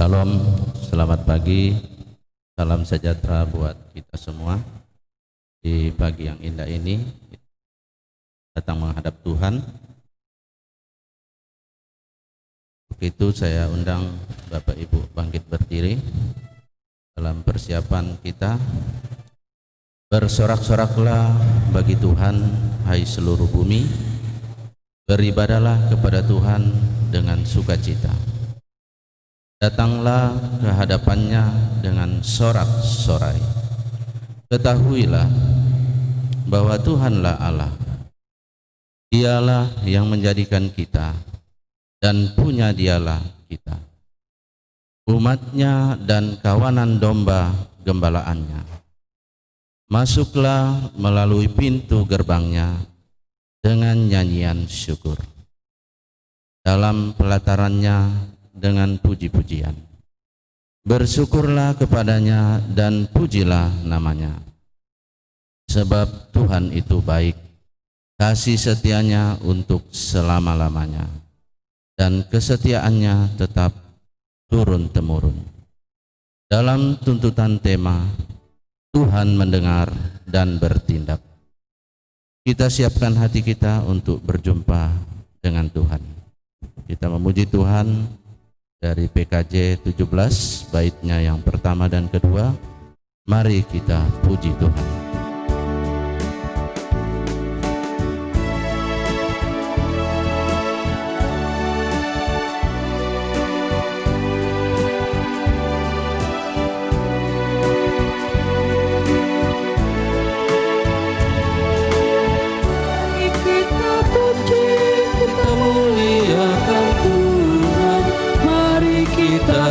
Salam, selamat pagi, salam sejahtera buat kita semua. Di pagi yang indah ini, datang menghadap Tuhan. Untuk itu saya undang Bapak Ibu bangkit berdiri dalam persiapan kita. Bersorak-soraklah bagi Tuhan, hai seluruh bumi. Beribadahlah kepada Tuhan dengan sukacita. Datanglah ke hadapannya dengan sorak-sorai. Ketahuilah bahwa Tuhanlah Allah. Dialah yang menjadikan kita dan punya dialah kita, umatnya dan kawanan domba gembalaannya. Masuklah melalui pintu gerbangnya dengan nyanyian syukur, dalam pelatarannya dengan puji-pujian. Bersyukurlah kepadanya dan pujilah namanya, sebab Tuhan itu baik, kasih setianya untuk selama-lamanya, dan kesetiaannya tetap turun-temurun. Dalam tuntutan tema, Tuhan mendengar dan bertindak. Kita siapkan hati kita untuk berjumpa dengan Tuhan. Kita memuji Tuhan dari PKJ 17, baitnya yang pertama dan kedua. Mari kita puji Tuhan.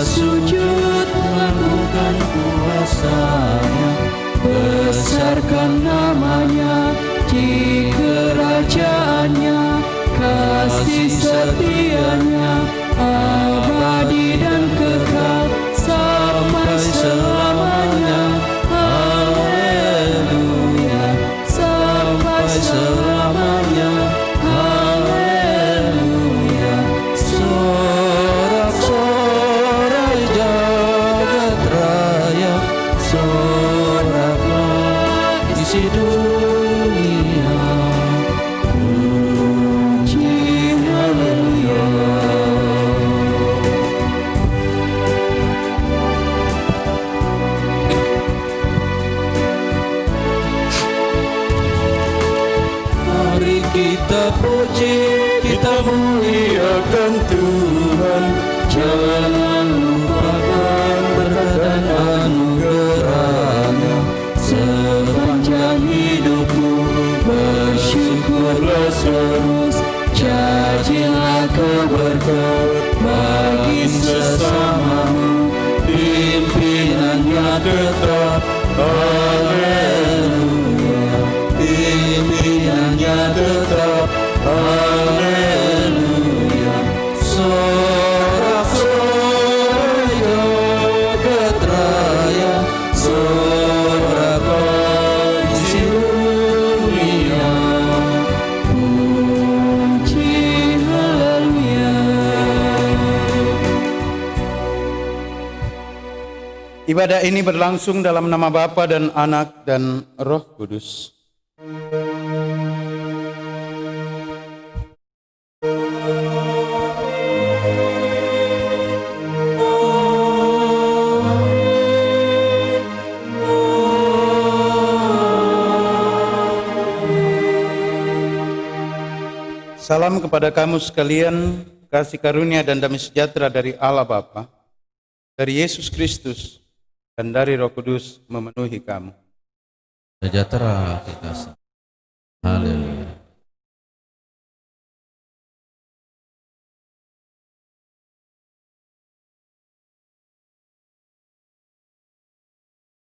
Sujud melakukan kuasa-Nya, besarkan namanya di kerajaan-Nya, kasih setia-Nya abadi dan kekal sampai selamanya. Haleluya, sampai selamanya. Haleluya. Sorak-sorai jagat raya, soraklah isi dunia, puji haleluya. Mari kita puji, kita muliakan Tuhan. Jangan lupakan berkat dan anugerah-Nya sepanjang hidupmu. Bersyukurlah terus, jadilah keberkat bagi sesamamu. Pimpinannya tetap, haleluya. Pimpinannya tetap, haleluya. Sorak-sorai jagat raya, soraklah isi dunia, puji haleluya. Ibadah ini berlangsung dalam nama Bapa dan Anak dan Roh Kudus. Salam kepada kamu sekalian, kasih karunia dan damai sejahtera dari Allah Bapa, dari Yesus Kristus, dan dari Roh Kudus memenuhi kamu. Sejahtera kita semua. Haleluya.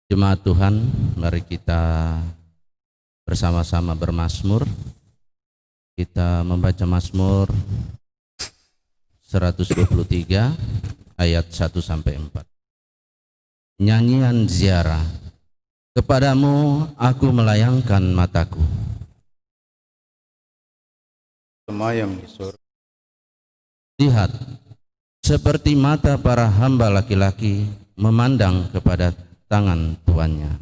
Jemaat Tuhan, mari kita bersama-sama bermazmur. Kita membaca Mazmur 123 ayat 1 sampai 4. Nyanyian ziarah. Kepadamu aku melayangkan mataku. Semua yang di surga. Lihat, seperti mata para hamba laki-laki memandang kepada tangan tuannya.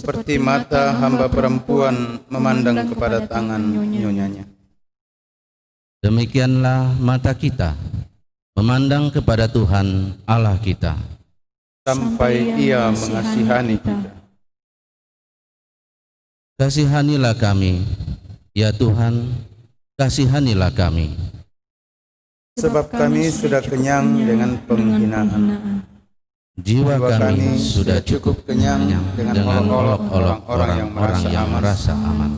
Seperti mata hamba perempuan memandang kepada tangan nyonyanya. Demikianlah mata kita memandang kepada Tuhan Allah kita, Sampai Ia mengasihani kita. Kasihanilah kami, ya Tuhan, kasihanilah kami. Sebab kami sudah kenyang dengan penghinaan. Jiwa kami sudah cukup kenyang dengan olok-olok orang-orang yang merasa aman,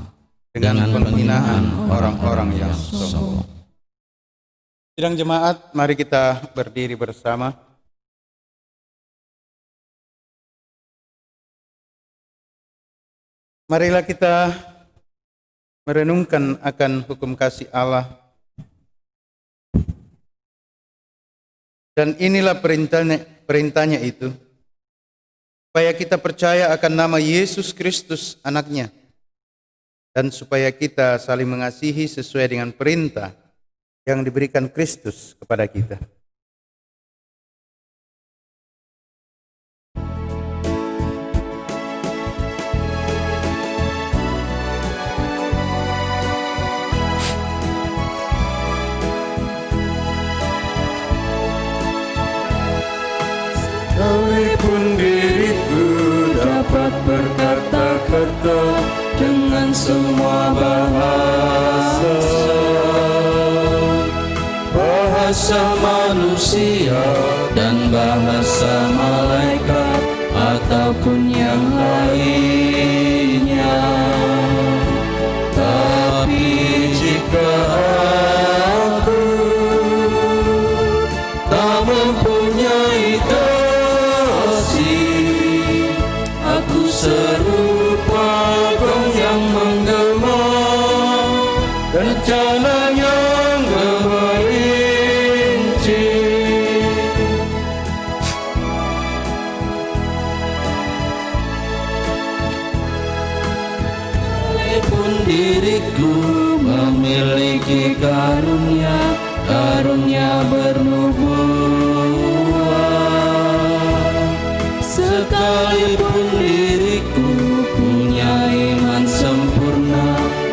dengan penghinaan orang-orang yang sombong. Sidang jemaat, mari kita berdiri bersama. Marilah kita merenungkan akan hukum kasih Allah. Dan inilah perintahnya itu, supaya kita percaya akan nama Yesus Kristus anaknya, dan supaya kita saling mengasihi sesuai dengan perintah yang diberikan Kristus kepada kita. Sekalipun diriku dapat berkata-kata dengan semua bahasa, bahasa manusia dan bahasa malaikat ataupun yang lainnya, tapi jika aku tak mempunyai kasih, aku serupa gong yang menggema, rencana yang gemerinci. Sekalipun diriku memiliki karunia bernubuat, sekalipun diriku punya iman sempurna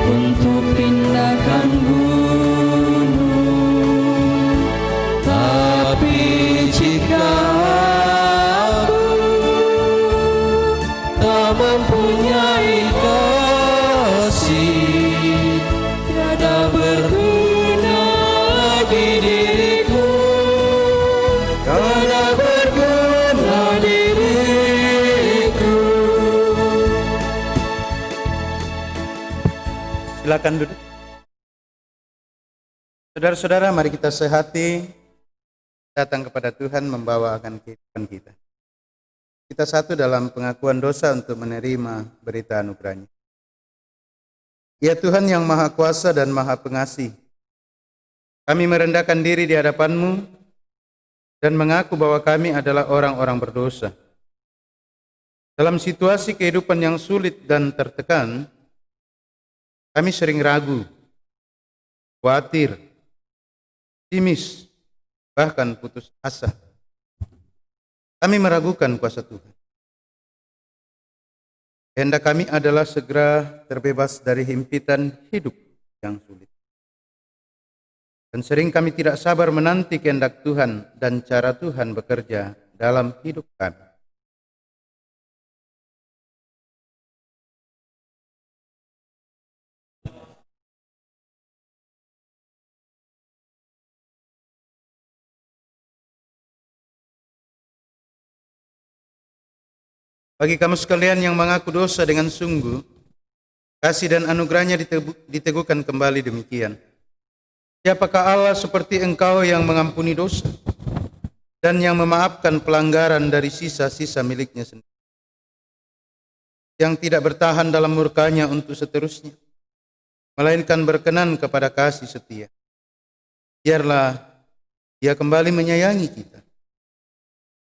untuk pindahkan gunung, tapi jika aku tak mempunyai kasih, tiada berguna lagi diriku, tiada berguna diriku. Silakan duduk. Saudara-saudara, mari kita sehati datang kepada Tuhan membawakan kehidupan kita. Kita satu dalam pengakuan dosa untuk menerima berita anugerah-Nya. Ya Tuhan yang Maha Kuasa dan Maha Pengasih, kami merendahkan diri di hadapan-Mu dan mengaku bahwa kami adalah orang-orang berdosa. Dalam situasi kehidupan yang sulit dan tertekan, kami sering ragu, khawatir, pesimis, bahkan putus asa. Kami meragukan kuasa Tuhan. Kehendak kami adalah segera terbebas dari himpitan hidup yang sulit. Dan sering kami tidak sabar menanti kehendak Tuhan dan cara Tuhan bekerja dalam hidup kami. Bagi kamu sekalian yang mengaku dosa dengan sungguh, kasih dan anugerah-Nya diteguhkan kembali demikian. Siapakah Allah seperti engkau yang mengampuni dosa dan yang memaafkan pelanggaran dari sisa-sisa miliknya sendiri, yang tidak bertahan dalam murka-Nya untuk seterusnya, melainkan berkenan kepada kasih setia. Biarlah Dia kembali menyayangi kita,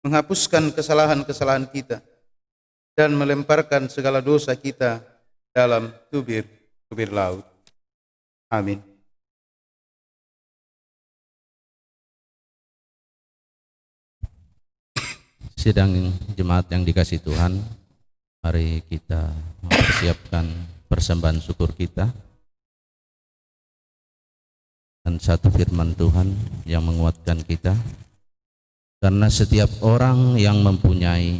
menghapuskan kesalahan-kesalahan kita, dan melemparkan segala dosa kita dalam tubir laut. Amin. Sidang jemaat yang dikasihi Tuhan, mari kita mempersiapkan persembahan syukur kita dan satu firman Tuhan yang menguatkan kita. Karena setiap orang yang mempunyai,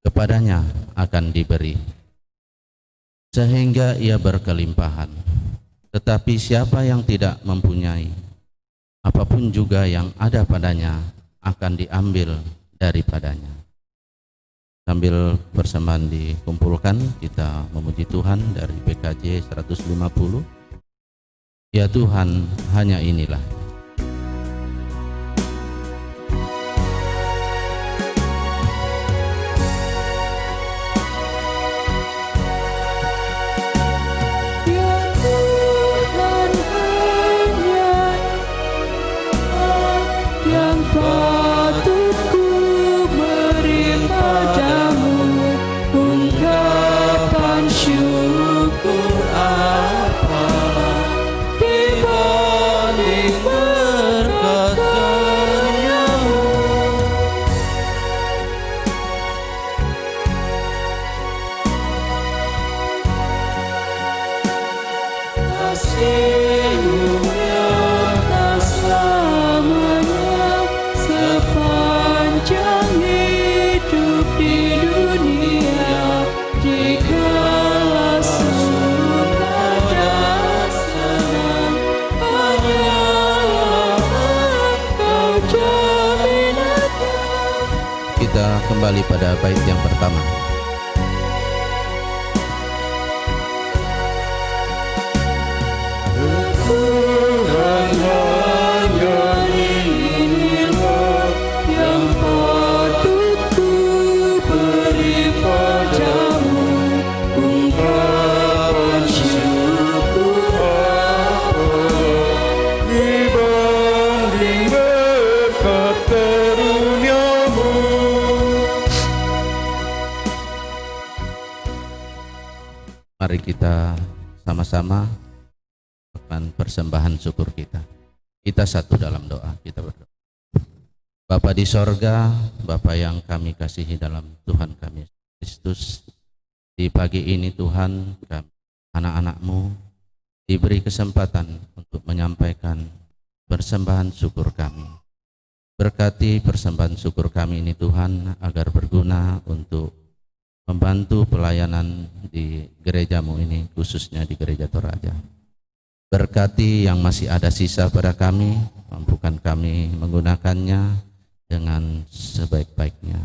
kepadanya akan diberi, sehingga ia berkelimpahan. Tetapi siapa yang tidak mempunyai, apapun juga yang ada padanya akan diambil daripadanya. Sambil persembahan dikumpulkan, kita memuji Tuhan dari PKJ 150. Ya Tuhan, hanya inilah. Kita kembali pada bait yang pertama. Tuhan, hanya inilah yang patut ku beri padamu, ungkapan syukur apa dibanding berkat karunia-Mu. Mari kita sama-sama melakukan persembahan syukur kita. Kita satu dalam doa, kita berdoa. Bapa di sorga, Bapa yang kami kasihi dalam Tuhan kami Kristus, di pagi ini Tuhan, kami anak-anak-Mu diberi kesempatan untuk menyampaikan persembahan syukur kami. Berkati persembahan syukur kami ini Tuhan, agar berguna untuk membantu pelayanan di gereja-Mu ini, khususnya di Gereja Toraja. Berkati yang masih ada sisa pada kami, mampukan kami menggunakannya dengan sebaik-baiknya.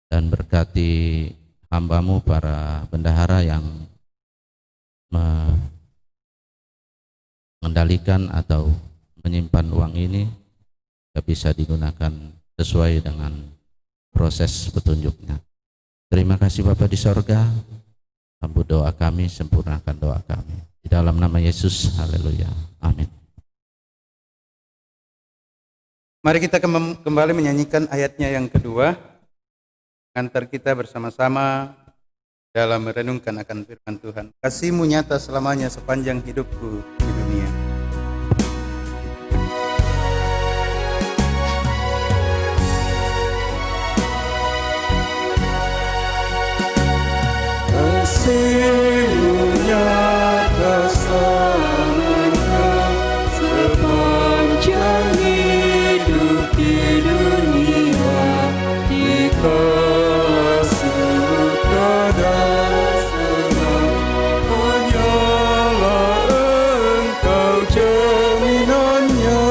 Dan berkati hamba-Mu para bendahara yang mengendalikan atau menyimpan uang ini, bisa digunakan sesuai dengan proses petunjuknya. Terima kasih Bapa di sorga, sambut doa kami, sempurnakan doa kami. Di dalam nama Yesus, haleluya, amin. Mari kita kembali menyanyikan ayatnya yang kedua. Antar kita bersama-sama dalam merenungkan akan firman Tuhan. Kasih-Mu nyata selamanya sepanjang hidupku di dunia. Kasih-Mu nyata selamanya sepanjang hidup di dunia, di kala suka dan senang, hanyalah Engkau jaminannya.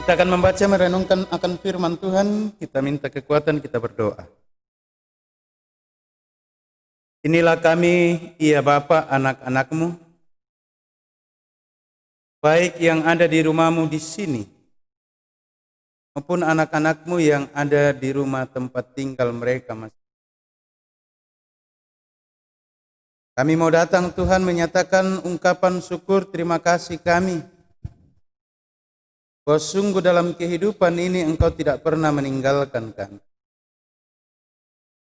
Kita akan membaca merenungkan akan firman Tuhan. Kita minta kekuatan, kita berdoa. Inilah kami, ya Bapa, anak-anak-Mu, baik yang ada di rumah-Mu di sini, maupun anak-anak-Mu yang ada di rumah tempat tinggal mereka masing. Kami mau datang Tuhan menyatakan ungkapan syukur terima kasih kami. Bahwa sungguh dalam kehidupan ini Engkau tidak pernah meninggalkan kami.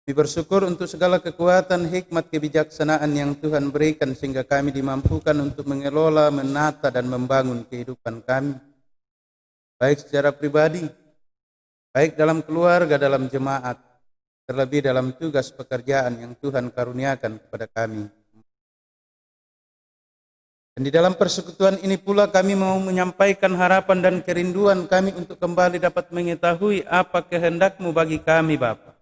Kami bersyukur untuk segala kekuatan, hikmat, kebijaksanaan yang Tuhan berikan sehingga kami dimampukan untuk mengelola, menata, dan membangun kehidupan kami, baik secara pribadi baik dalam keluarga, dalam jemaat, terlebih dalam tugas pekerjaan yang Tuhan karuniakan kepada kami. Dan di dalam persekutuan ini pula kami mau menyampaikan harapan dan kerinduan kami untuk kembali dapat mengetahui apa kehendak-Mu bagi kami, Bapa.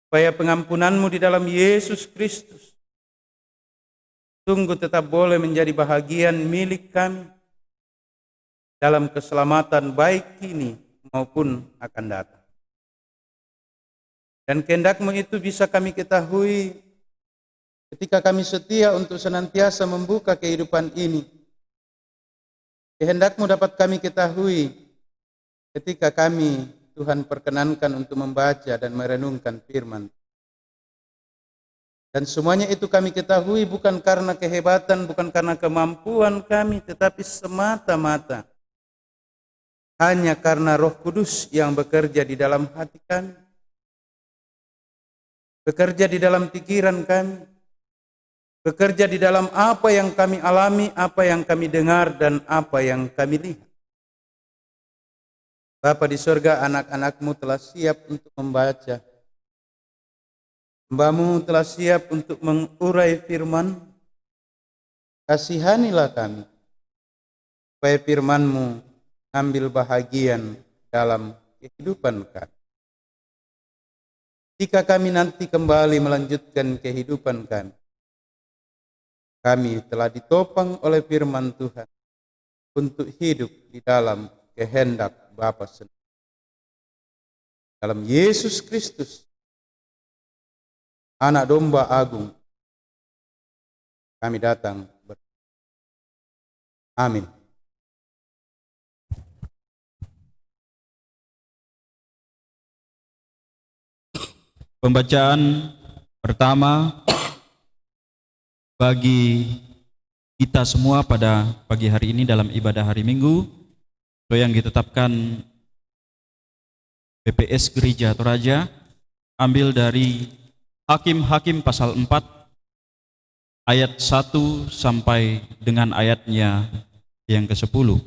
Supaya pengampunan-Mu di dalam Yesus Kristus sungguh tetap boleh menjadi bahagian milik kami dalam keselamatan baik kini maupun akan datang. Dan kehendak-Mu itu bisa kami ketahui ketika kami setia untuk senantiasa membuka kehidupan ini. Kehendak-Mu dapat kami ketahui ketika kami, Tuhan, perkenankan untuk membaca dan merenungkan firman. Dan semuanya itu kami ketahui bukan karena kehebatan, bukan karena kemampuan kami, tetapi semata-mata hanya karena Roh Kudus yang bekerja di dalam hati kami, bekerja di dalam pikiran kami, bekerja di dalam apa yang kami alami, apa yang kami dengar, dan apa yang kami lihat. Bapa di surga, anak-anak-Mu telah siap untuk membaca. Hamba-Mu telah siap untuk mengurai firman. Kasihanilah kami, supaya firman-Mu ambil bahagian dalam kehidupan kami. Jika kami nanti kembali melanjutkan kehidupan kami telah ditopang oleh firman Tuhan untuk hidup di dalam kehendak Bapa sendiri. Dalam Yesus Kristus, Anak Domba Agung, kami datang. Amin. Pembacaan pertama bagi kita semua pada pagi hari ini dalam ibadah hari Minggu yang ditetapkan PPS Gereja Toraja, ambil dari Hakim-Hakim pasal 4 ayat 1 sampai dengan ayatnya yang ke-10.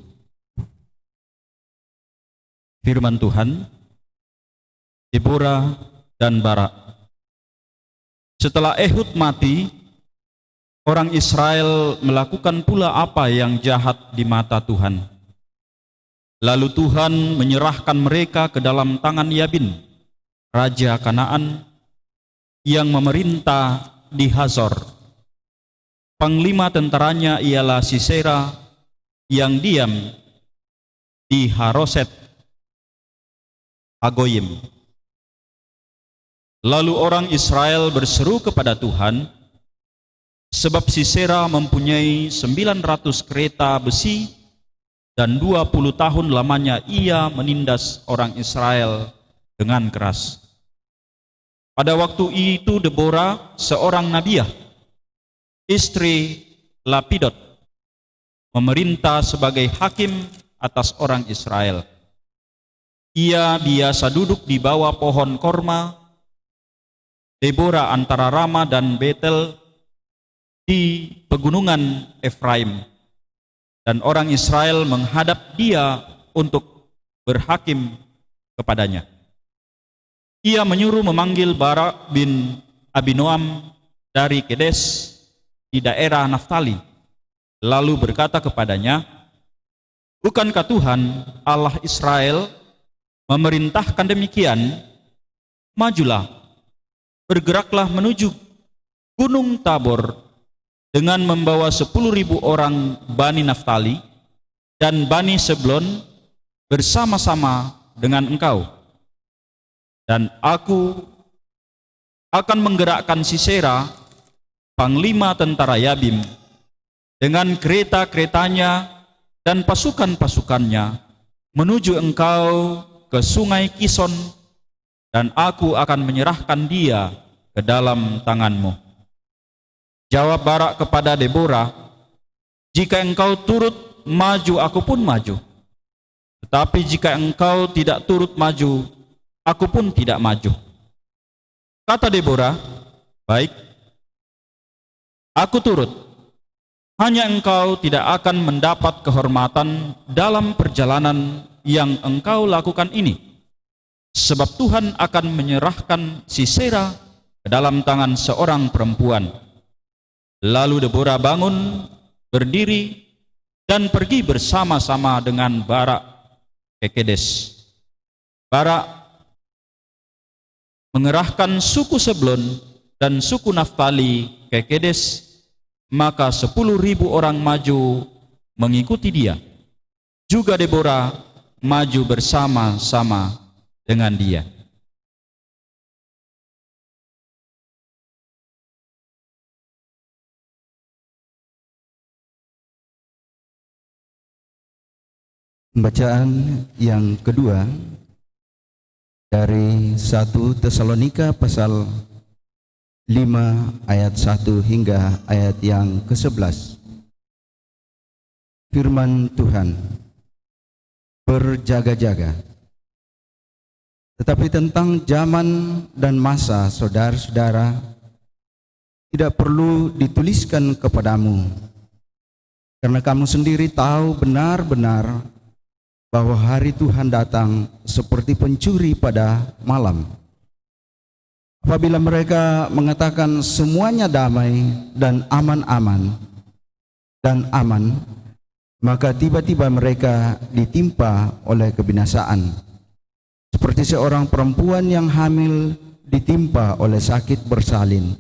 Firman Tuhan, Deborah dan Barak. Setelah Ehud mati, orang Israel melakukan pula apa yang jahat di mata Tuhan. Lalu Tuhan menyerahkan mereka ke dalam tangan Yabin, raja Kanaan, yang memerintah di Hazor. Panglima tentaranya ialah Sisera yang diam di Haroset Hagoyim. Lalu orang Israel berseru kepada Tuhan, sebab Sisera mempunyai 900 kereta besi dan 20 tahun lamanya ia menindas orang Israel dengan keras. Pada waktu itu Deborah, seorang nabiah, istri Lapidot, memerintah sebagai hakim atas orang Israel. Ia biasa duduk di bawah pohon korma Deborah antara Rama dan Betel di pegunungan Efraim, dan orang Israel menghadap dia untuk berhakim kepadanya. Ia menyuruh memanggil Barak bin Abinoam dari Kedes di daerah Naftali, lalu berkata kepadanya, bukankah Tuhan Allah Israel memerintahkan demikian? Majulah, bergeraklah menuju Gunung Tabor dengan membawa 10.000 orang Bani Naftali dan Bani Seblon bersama-sama dengan engkau. Dan aku akan menggerakkan Sisera, panglima tentara Yabim, dengan kereta-keretanya dan pasukan-pasukannya menuju engkau ke sungai Kison, dan aku akan menyerahkan dia ke dalam tanganmu. Jawab Barak kepada Deborah, jika engkau turut maju, aku pun maju. Tetapi jika engkau tidak turut maju, aku pun tidak maju. Kata Deborah, baik, aku turut. Hanya engkau tidak akan mendapat kehormatan dalam perjalanan yang engkau lakukan ini, sebab Tuhan akan menyerahkan Sisera ke dalam tangan seorang perempuan. Lalu Deborah bangun, berdiri, dan pergi bersama-sama dengan Barak ke Kedes. Barak mengerahkan suku Sebulun dan suku Naftali ke Kedes, maka 10.000 orang maju mengikuti dia. Juga Deborah maju bersama-sama dengan dia. Pembacaan yang kedua dari 1 Tesalonika pasal 5 ayat 1 hingga ayat yang ke-11. Firman Tuhan, berjaga-jaga. Tetapi tentang zaman dan masa, saudara-saudara, tidak perlu dituliskan kepadamu, karena kamu sendiri tahu benar-benar bahwa hari Tuhan datang seperti pencuri pada malam. Apabila mereka mengatakan semuanya damai dan aman, maka tiba-tiba mereka ditimpa oleh kebinasaan, seperti seorang perempuan yang hamil ditimpa oleh sakit bersalin.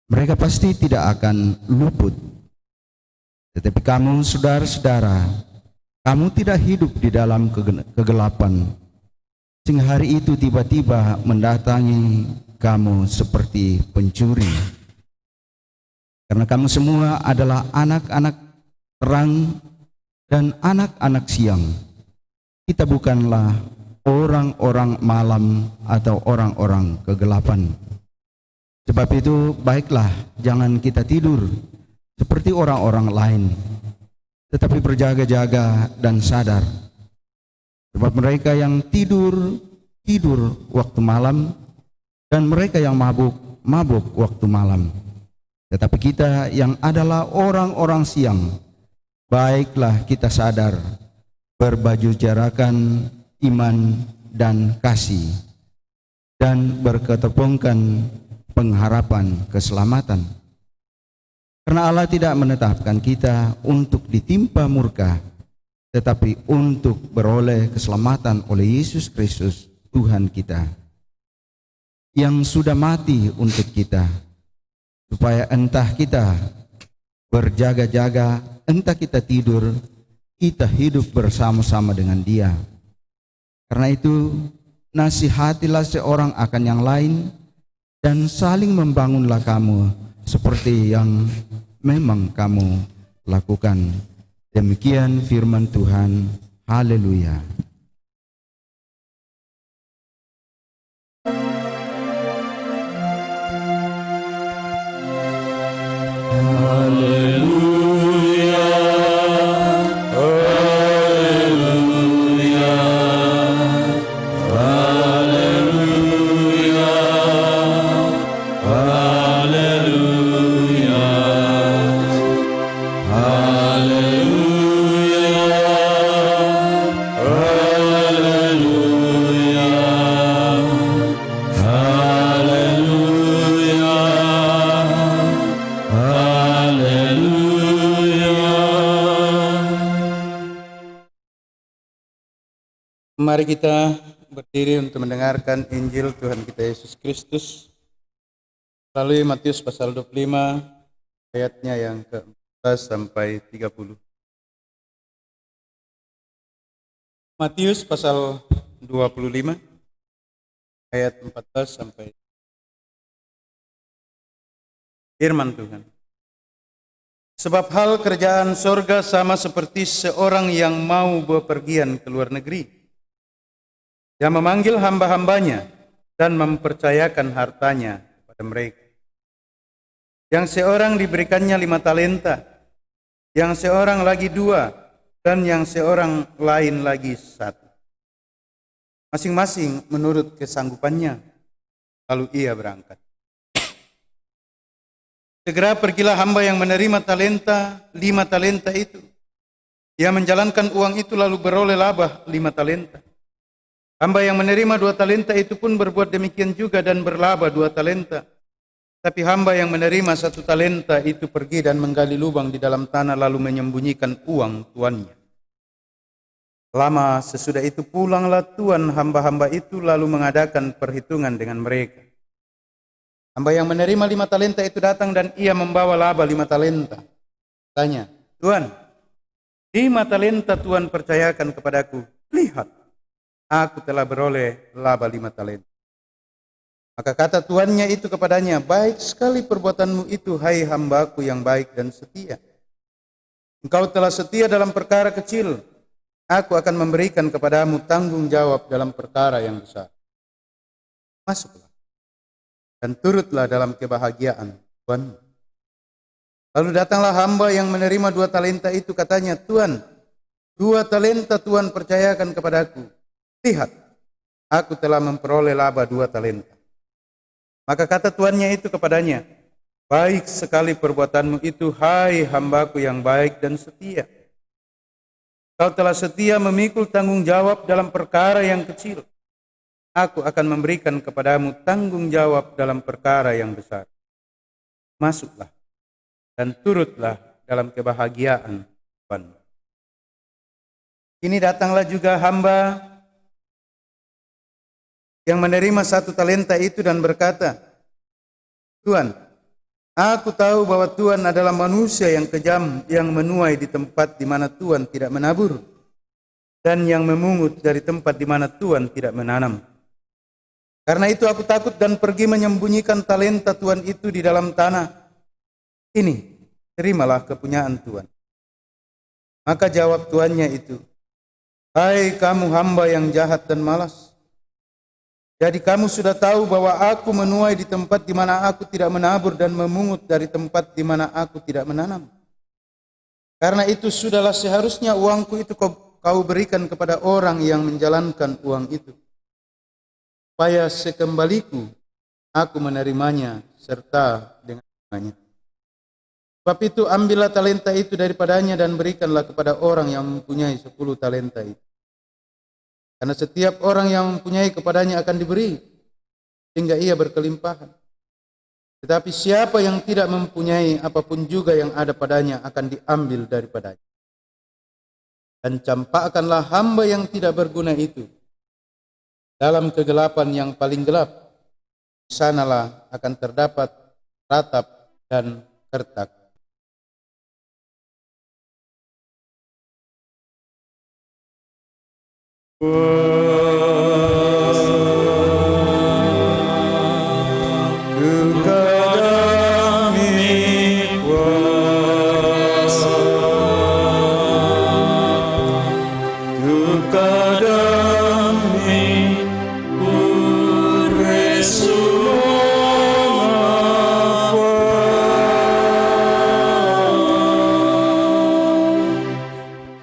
Mereka pasti tidak akan luput. Tetapi kamu, saudara-saudara, kamu tidak hidup di dalam kegelapan, sehingga hari itu tiba-tiba mendatangi kamu seperti pencuri. Karena kamu semua adalah anak-anak terang dan anak-anak siang. Kita bukanlah orang-orang malam atau orang-orang kegelapan. Sebab itu baiklah jangan kita tidur seperti orang-orang lain, tetapi berjaga-jaga dan sadar. Sebab mereka yang tidur waktu malam, dan mereka yang mabuk waktu malam. Tetapi kita yang adalah orang-orang siang, baiklah kita sadar, berbaju jarakan iman dan kasih, dan berketepungkan pengharapan keselamatan. Karena Allah tidak menetapkan kita untuk ditimpa murka, tetapi untuk beroleh keselamatan oleh Yesus Kristus Tuhan kita, yang sudah mati untuk kita, supaya entah kita berjaga-jaga, entah kita tidur, kita hidup bersama-sama dengan Dia. Karena itu, nasihatilah seorang akan yang lain, dan saling membangunlah kamu seperti yang memang kamu lakukan. Demikian firman Tuhan. Haleluya. Mari kita berdiri untuk mendengarkan Injil Tuhan kita Yesus Kristus melalui Matius pasal 25 ayatnya yang ke-14 sampai 30. Matius pasal 25 ayat 14 sampai firman Tuhan. Sebab hal kerajaan sorga sama seperti seorang yang mau bepergian ke luar negeri, yang memanggil hamba-hambanya dan mempercayakan hartanya kepada mereka. Yang seorang diberikannya 5 talenta, yang seorang lagi 2, dan yang seorang lain lagi 1. Masing-masing menurut kesanggupannya. Lalu ia berangkat. Segera pergilah hamba yang menerima 5 talenta itu, Ia menjalankan uang itu lalu beroleh laba 5 talenta. Hamba yang menerima 2 talenta itu pun berbuat demikian juga dan berlaba 2 talenta. Tapi hamba yang menerima 1 talenta itu pergi dan menggali lubang di dalam tanah lalu menyembunyikan uang tuannya. Lama sesudah itu pulanglah tuan hamba-hamba itu lalu mengadakan perhitungan dengan mereka. Hamba yang menerima 5 talenta itu datang dan ia membawa laba 5 talenta. Tanya, Tuan, 5 talenta Tuan percayakan kepadaku. Lihat, aku telah beroleh laba 5 talenta. Maka kata tuannya itu kepadanya, baik sekali perbuatanmu itu, hai hambaku yang baik dan setia. Engkau telah setia dalam perkara kecil, aku akan memberikan kepadamu tanggung jawab dalam perkara yang besar. Masuklah dan turutlah dalam kebahagiaan Tuanmu. Lalu datanglah hamba yang menerima 2 talenta itu, katanya, Tuan, 2 talenta Tuan percayakan kepadaku. Lihat, aku telah memperoleh laba 2 talenta. Maka kata tuannya itu kepadanya, baik sekali perbuatanmu itu, hai hambaku yang baik dan setia. Kau telah setia memikul tanggung jawab dalam perkara yang kecil. Aku akan memberikan kepadamu tanggung jawab dalam perkara yang besar. Masuklah dan turutlah dalam kebahagiaan Tuhan. Ini datanglah juga hamba yang menerima 1 talenta itu dan berkata, Tuan, aku tahu bahwa Tuan adalah manusia yang kejam, yang menuai di tempat di mana Tuan tidak menabur, dan yang memungut dari tempat di mana Tuan tidak menanam. Karena itu aku takut dan pergi menyembunyikan talenta Tuan itu di dalam tanah. Ini, terimalah kepunyaan Tuan. Maka jawab tuannya itu, hai kamu hamba yang jahat dan malas. Jadi kamu sudah tahu bahwa aku menuai di tempat di mana aku tidak menabur dan memungut dari tempat di mana aku tidak menanam. Karena itu sudahlah seharusnya uangku itu kau berikan kepada orang yang menjalankan uang itu, supaya sekembaliku aku menerimanya serta dengannya. Sebab itu ambillah talenta itu daripadanya dan berikanlah kepada orang yang mempunyai 10 talenta itu. Karena setiap orang yang mempunyai kepadanya akan diberi, sehingga ia berkelimpahan. Tetapi siapa yang tidak mempunyai, apapun juga yang ada padanya akan diambil daripadanya. Dan campakkanlah hamba yang tidak berguna itu dalam kegelapan yang paling gelap. Di sanalah akan terdapat ratap dan kertak.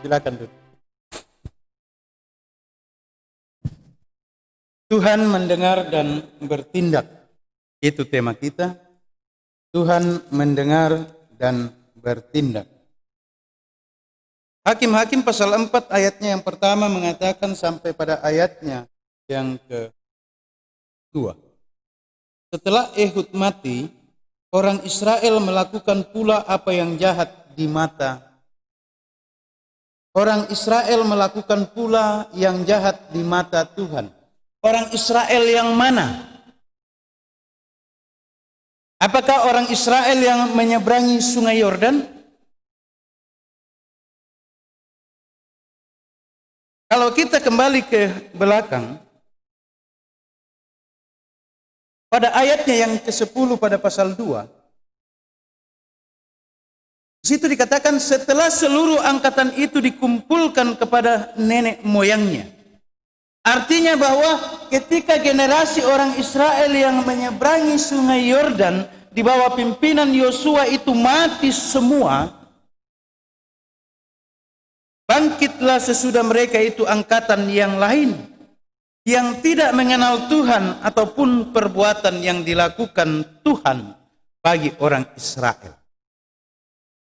Silakan duduk. Tuhan mendengar dan bertindak. Itu tema kita. Tuhan mendengar dan bertindak. Hakim-Hakim pasal 4 ayatnya yang pertama mengatakan sampai pada ayatnya yang kedua. Setelah Ehud mati, orang Israel melakukan pula apa yang jahat di mata. Orang Israel melakukan pula yang jahat di mata Tuhan. Orang Israel yang mana? Apakah orang Israel yang menyeberangi sungai Yordan? Kalau kita kembali ke belakang, pada ayatnya yang ke-10 pada pasal 2, di situ dikatakan setelah seluruh angkatan itu dikumpulkan kepada nenek moyangnya. Artinya bahwa ketika generasi orang Israel yang menyeberangi sungai Yordan di bawah pimpinan Yosua itu mati semua, bangkitlah sesudah mereka itu angkatan yang lain yang tidak mengenal Tuhan ataupun perbuatan yang dilakukan Tuhan bagi orang Israel.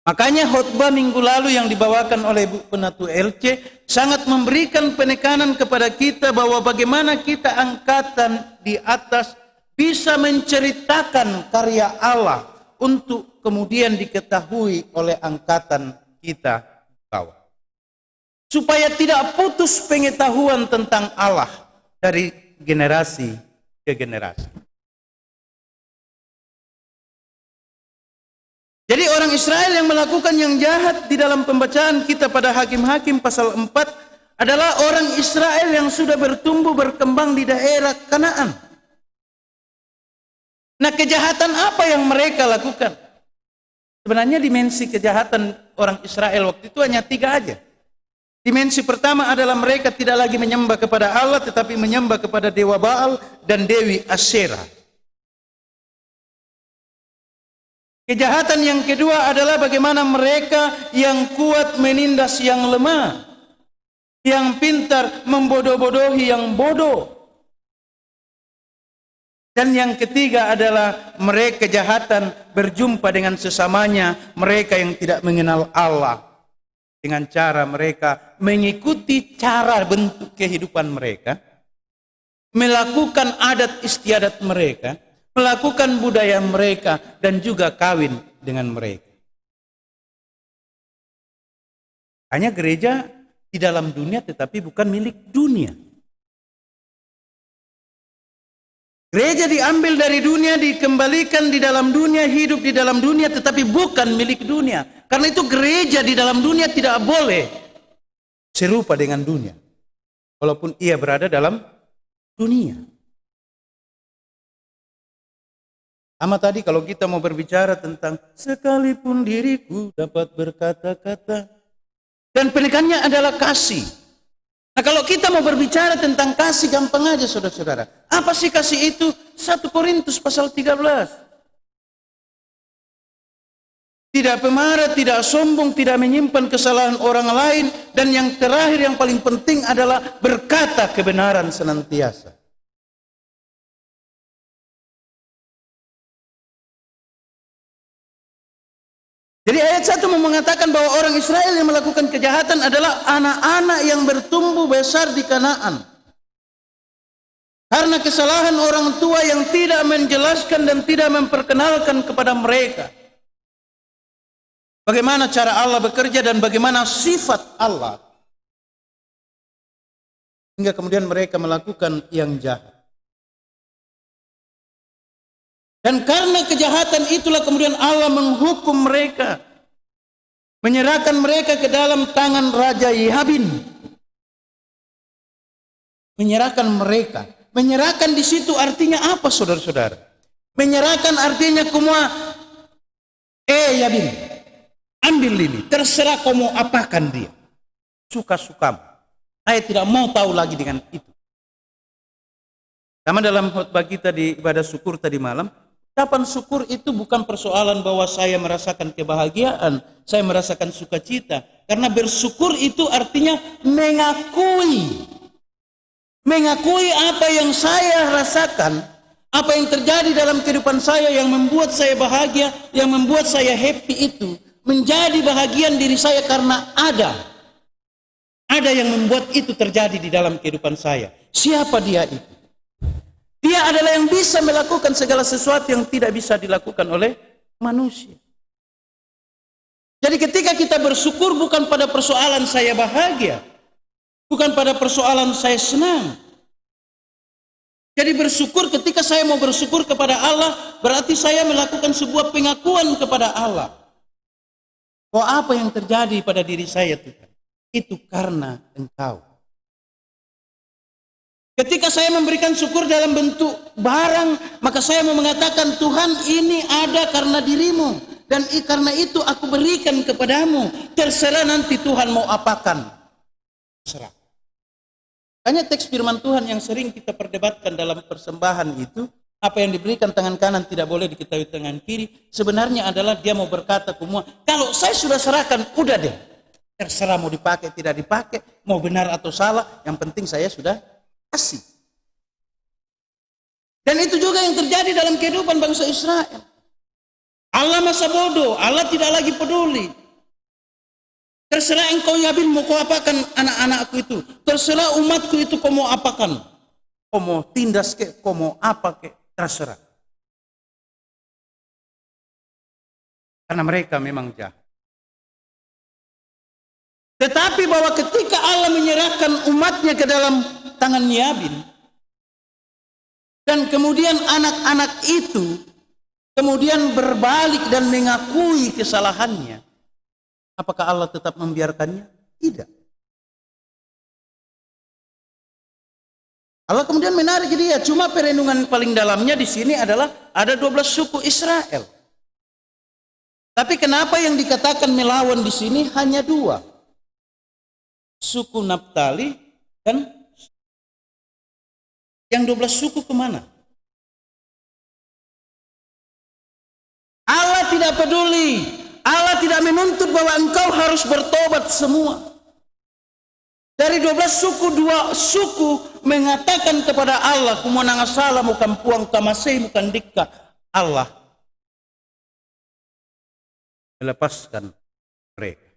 Makanya khotbah minggu lalu yang dibawakan oleh Ibu Penatu LC sangat memberikan penekanan kepada kita bahwa bagaimana kita angkatan di atas bisa menceritakan karya Allah untuk kemudian diketahui oleh angkatan kita di bawah. Supaya tidak putus pengetahuan tentang Allah dari generasi ke generasi. Jadi orang Israel yang melakukan yang jahat di dalam pembacaan kita pada Hakim-Hakim pasal 4 adalah orang Israel yang sudah bertumbuh berkembang di daerah Kanaan. Nah, kejahatan apa yang mereka lakukan? Sebenarnya dimensi kejahatan orang Israel waktu itu hanya 3 aja. Dimensi pertama adalah mereka tidak lagi menyembah kepada Allah tetapi menyembah kepada dewa Baal dan dewi Asyera. Kejahatan yang kedua adalah bagaimana mereka yang kuat menindas yang lemah, yang pintar membodoh-bodohi yang bodoh. Dan yang ketiga adalah mereka kejahatan berjumpa dengan sesamanya, mereka yang tidak mengenal Allah. Dengan cara mereka mengikuti cara bentuk kehidupan mereka, melakukan adat istiadat mereka, melakukan budaya mereka, dan juga kawin dengan mereka. Hanya gereja di dalam dunia tetapi bukan milik dunia. Gereja diambil dari dunia, dikembalikan di dalam dunia, hidup di dalam dunia tetapi bukan milik dunia. Karena itu gereja di dalam dunia tidak boleh serupa dengan dunia. Walaupun ia berada dalam dunia. Sama tadi kalau kita mau berbicara tentang sekalipun diriku dapat berkata-kata. Dan penekannya adalah kasih. Nah, kalau kita mau berbicara tentang kasih gampang aja saudara-saudara. Apa sih kasih itu? 1 Korintus pasal 13. Tidak pemarah, tidak sombong, tidak menyimpan kesalahan orang lain. Dan yang terakhir yang paling penting adalah berkata kebenaran senantiasa. Jadi ayat 1 mengatakan bahwa orang Israel yang melakukan kejahatan adalah anak-anak yang bertumbuh besar di Kanaan. Karena kesalahan orang tua yang tidak menjelaskan dan tidak memperkenalkan kepada mereka bagaimana cara Allah bekerja dan bagaimana sifat Allah. Hingga kemudian mereka melakukan yang jahat. Dan karena kejahatan itulah kemudian Allah menghukum mereka. Menyerahkan mereka ke dalam tangan Raja Yehabin. Menyerahkan mereka. Menyerahkan di situ artinya apa saudara-saudara? Menyerahkan artinya semua. Yabin, ambil ini. Terserah kau mau apakan dia. Suka-sukamu. Saya tidak mau tahu lagi dengan itu. Sama dalam khotbah kita di ibadah syukur tadi malam. Ucapan syukur itu bukan persoalan bahwa saya merasakan kebahagiaan, saya merasakan sukacita. Karena bersyukur itu artinya mengakui. Mengakui apa yang saya rasakan, apa yang terjadi dalam kehidupan saya yang membuat saya bahagia, yang membuat saya happy itu. Menjadi bahagian diri saya karena ada yang membuat itu terjadi di dalam kehidupan saya. Siapa dia itu? Dia adalah yang bisa melakukan segala sesuatu yang tidak bisa dilakukan oleh manusia. Jadi ketika kita bersyukur bukan pada persoalan saya bahagia, bukan pada persoalan saya senang. Jadi bersyukur ketika saya mau bersyukur kepada Allah, berarti saya melakukan sebuah pengakuan kepada Allah. Bahwa apa yang terjadi pada diri saya Tuhan, itu karena Engkau. Ketika saya memberikan syukur dalam bentuk barang, maka saya mau mengatakan Tuhan ini ada karena dirimu. Dan karena itu aku berikan kepadamu. Terserah nanti Tuhan mau apakan. Terserah. Hanya teks firman Tuhan yang sering kita perdebatkan dalam persembahan itu. Apa yang diberikan tangan kanan tidak boleh diketahui tangan kiri. Sebenarnya adalah dia mau berkata semua. Kalau saya sudah serahkan, udah deh. Terserah mau dipakai, tidak dipakai. Mau benar atau salah. Yang penting saya sudah kasih. Dan itu juga yang terjadi dalam kehidupan bangsa Israel. Allah masa bodoh, Allah tidak lagi peduli. Terserah engkau Yabin mau kau apakan anak-anakku itu. Terserah umatku itu kau mau apakan. Kau mau tindas ke, kau mau apa ke, terserah. Karena mereka memang jahat. Tetapi bahwa ketika Allah menyerahkan umatnya ke dalam tangan Yabin, dan kemudian anak-anak itu kemudian berbalik dan mengakui kesalahannya, apakah Allah tetap membiarkannya? Tidak. Allah kemudian menarik dia. Cuma perenungan paling dalamnya di sini adalah ada 12 suku Israel. Tapi kenapa yang dikatakan melawan di sini hanya 2? Suku Naftali dan yang 12 suku kemana? Allah tidak peduli. Allah tidak menuntut bahwa engkau harus bertobat semua. Dari 12 suku, 2 suku mengatakan kepada Allah, kumonanga salah mukan puang kamasei mukan dikka. Allah melepaskan mereka.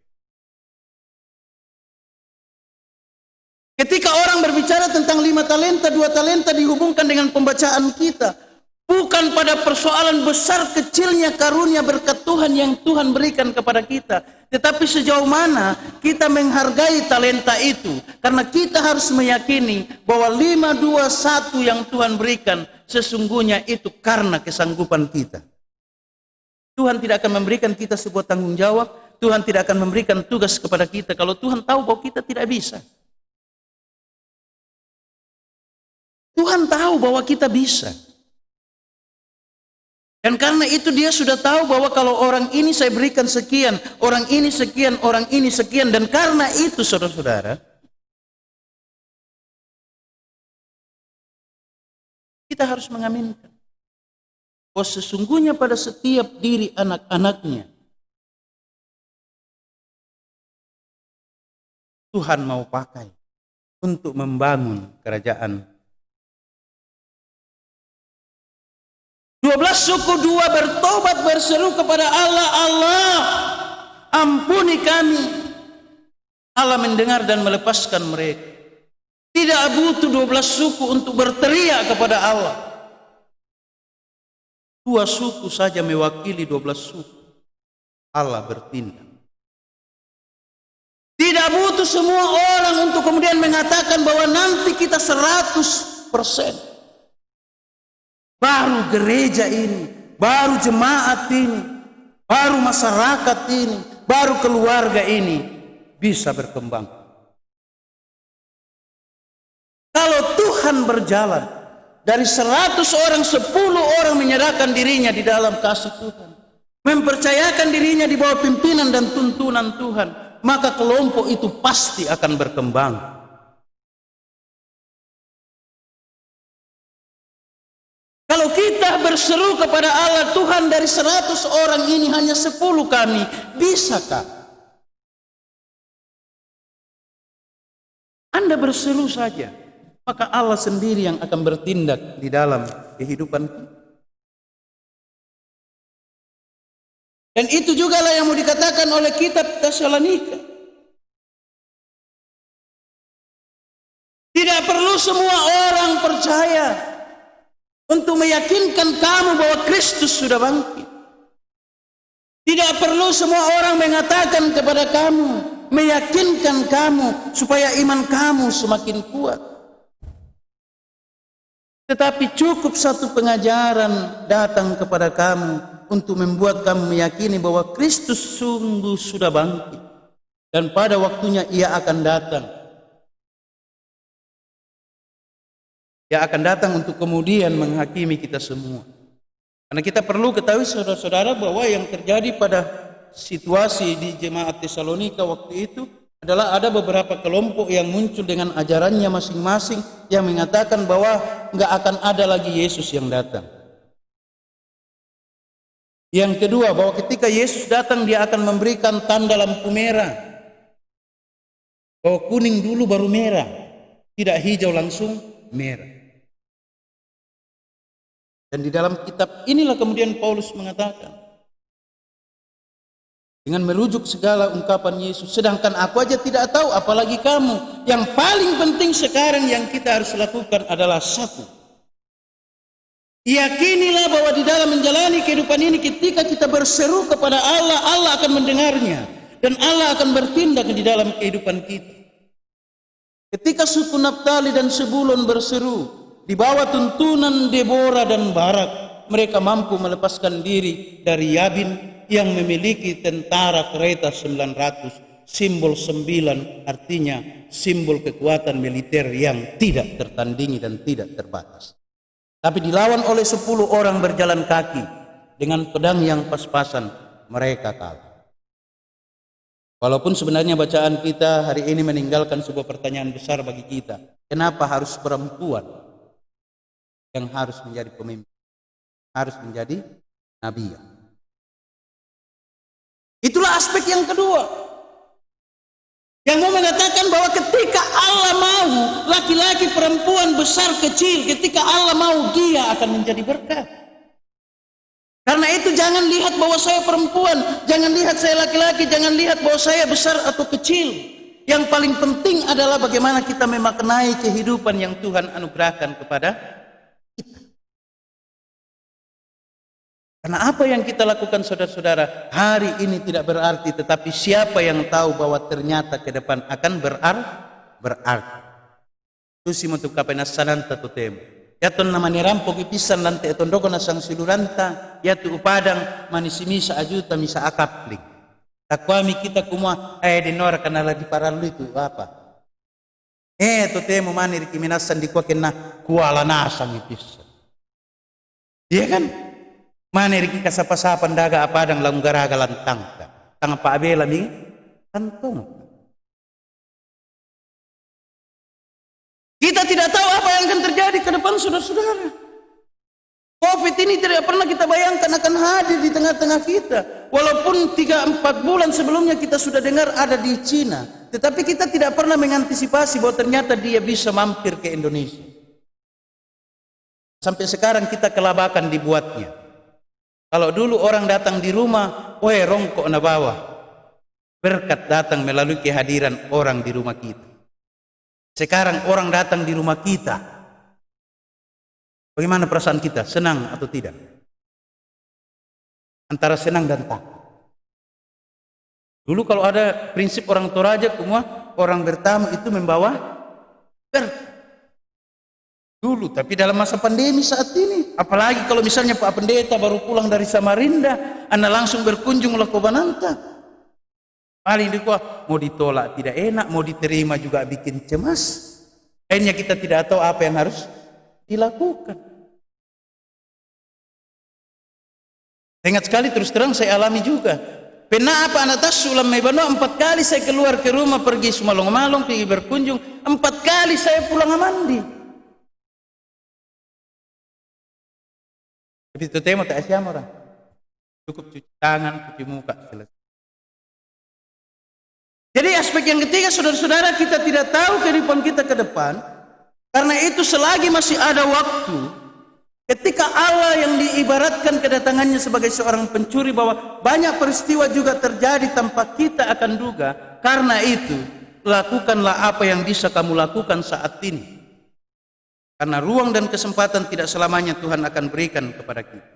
Ketika orang berbicara tentang 5 talenta, 2 talenta dihubungkan dengan pembacaan kita, bukan pada persoalan besar kecilnya karunia berkat Tuhan yang Tuhan berikan kepada kita, tetapi sejauh mana kita menghargai talenta itu. Karena kita harus meyakini bahwa 5, 2, 1 yang Tuhan berikan sesungguhnya itu karena kesanggupan kita. Tuhan tidak akan memberikan kita sebuah tanggung jawab, Tuhan tidak akan memberikan tugas kepada kita kalau Tuhan tahu bahwa kita tidak bisa. Tuhan tahu bahwa kita bisa. Dan karena itu dia sudah tahu bahwa kalau orang ini saya berikan sekian, orang ini sekian, orang ini sekian. Dan karena itu saudara-saudara, kita harus mengaminkan bahwa sesungguhnya pada setiap diri anak-anaknya Tuhan mau pakai untuk membangun kerajaan. 12 suku 2 bertobat berseru kepada Allah, Allah ampuni kami. Allah mendengar dan melepaskan mereka. Tidak butuh 12 suku untuk berteriak kepada Allah. 2 suku saja mewakili 12 suku. Allah bertindak. Tidak butuh semua orang untuk kemudian mengatakan bahwa nanti kita 100%. Baru gereja ini, baru jemaat ini, baru masyarakat ini, baru keluarga ini bisa berkembang. Kalau Tuhan berjalan, dari 100 orang, 10 orang menyerahkan dirinya di dalam kasih Tuhan, mempercayakan dirinya di bawah pimpinan dan tuntunan Tuhan, maka kelompok itu pasti akan berkembang. Kalau kita berseru kepada Allah, Tuhan dari 100 orang ini hanya 10 kami, bisakah? Anda berseru saja, maka Allah sendiri yang akan bertindak di dalam kehidupan kita. Dan itu juga lah yang mau dikatakan oleh kitab Tesalonika. Tidak perlu semua orang percaya untuk meyakinkan kamu bahwa Kristus sudah bangkit. Tidak perlu semua orang mengatakan kepada kamu, meyakinkan kamu supaya iman kamu semakin kuat. Tetapi cukup satu pengajaran datang kepada kamu untuk membuat kamu meyakini bahwa Kristus sungguh sudah bangkit. Dan pada waktunya ia akan datang. Dia akan datang untuk kemudian menghakimi kita semua. Karena kita perlu ketahui saudara-saudara bahwa yang terjadi pada situasi di jemaat Tesalonika waktu itu adalah ada beberapa kelompok yang muncul dengan ajarannya masing-masing yang mengatakan bahwa enggak akan ada lagi Yesus yang datang. Yang kedua, bahwa ketika Yesus datang dia akan memberikan tanda lampu merah. Bahwa kuning dulu baru merah, tidak hijau langsung merah. Dan di dalam kitab inilah kemudian Paulus mengatakan dengan merujuk segala ungkapan Yesus. Sedangkan aku aja tidak tahu, apalagi kamu. Yang paling penting sekarang yang kita harus lakukan adalah satu. Yakinilah bahwa di dalam menjalani kehidupan ini, ketika kita berseru kepada Allah, Allah akan mendengarnya. Dan Allah akan bertindak di dalam kehidupan kita. Ketika suku Naftali dan Sebulun berseru, di bawah tuntunan Deborah dan Barak, mereka mampu melepaskan diri dari Yabin yang memiliki tentara kereta 900, simbol 9 artinya simbol kekuatan militer yang tidak tertandingi dan tidak terbatas. Tapi dilawan oleh 10 orang berjalan kaki dengan pedang yang pas-pasan, mereka kalah. Walaupun sebenarnya bacaan kita hari ini meninggalkan sebuah pertanyaan besar bagi kita. Kenapa harus perempuan yang harus menjadi pemimpin, harus menjadi nabi? Itulah aspek yang kedua, yang mau mengatakan bahwa ketika Allah mau, laki-laki, perempuan, besar, kecil, ketika Allah mau, dia akan menjadi berkat. Karena itu jangan lihat bahwa saya perempuan, jangan lihat saya laki-laki, jangan lihat bahwa saya besar atau kecil. Yang paling penting adalah bagaimana kita memaknai kehidupan yang Tuhan anugerahkan kepada kita. Karena apa yang kita lakukan, saudara-saudara, hari ini tidak berarti, tetapi siapa yang tahu bahwa ternyata ke depan akan berarti. Susi untuk kapenas sananta totemo. Yaton namanya rampok ipisan lantai etondoko nasang siluranta, yatu upadang manisimisa ajuta misa akapling. Takwami kita kumua denora kanala di paralu itu apa? Totemo manir kiminasan di kuakena kuala nasang ipisan. Iya kan? Mana riki kasapa-sapan daga apadang langgaraga lantang tang pa abela mi kantong. Kita tidak tahu apa yang akan terjadi ke depan, saudara-saudara. Covid ini tidak pernah kita bayangkan akan hadir di tengah-tengah kita. Walaupun 3-4 bulan sebelumnya kita sudah dengar ada di Cina, tetapi kita tidak pernah mengantisipasi bahwa ternyata dia bisa mampir ke Indonesia. Sampai sekarang kita kelabakan dibuatnya. Kalau dulu orang datang di rumah, rongkok na bawa. Berkat datang melalui kehadiran orang di rumah kita. Sekarang orang datang di rumah kita. Bagaimana perasaan kita? Senang atau tidak? Antara senang dan takut. Dulu kalau ada prinsip orang Toraja, semua orang bertamu itu membawa berkat. Dulu, tapi dalam masa pandemi saat ini, apalagi kalau misalnya Pak Pendeta baru pulang dari Samarinda, Anda langsung berkunjung ke Kobananta. Paling dikuah, mau ditolak tidak enak, mau diterima juga bikin cemas. Akhirnya kita tidak tahu apa yang harus dilakukan. Ingat sekali, terus terang saya alami juga. Pernah apa anak tas sulam mebano 4 kali saya keluar ke rumah, pergi sumalong-malong, pergi berkunjung, 4 kali saya pulang mandi. Tapi itu tema tak siapa orang. Cukup cuci tangan, cuci muka, selesai. Jadi aspek yang ketiga, saudara-saudara, kita tidak tahu kehidupan kita ke depan. Karena itu selagi masih ada waktu, ketika Allah yang diibaratkan kedatangannya sebagai seorang pencuri, bahwa banyak peristiwa juga terjadi tanpa kita akan duga. Karena itu, lakukanlah apa yang bisa kamu lakukan saat ini. Karena ruang dan kesempatan tidak selamanya Tuhan akan berikan kepada kita.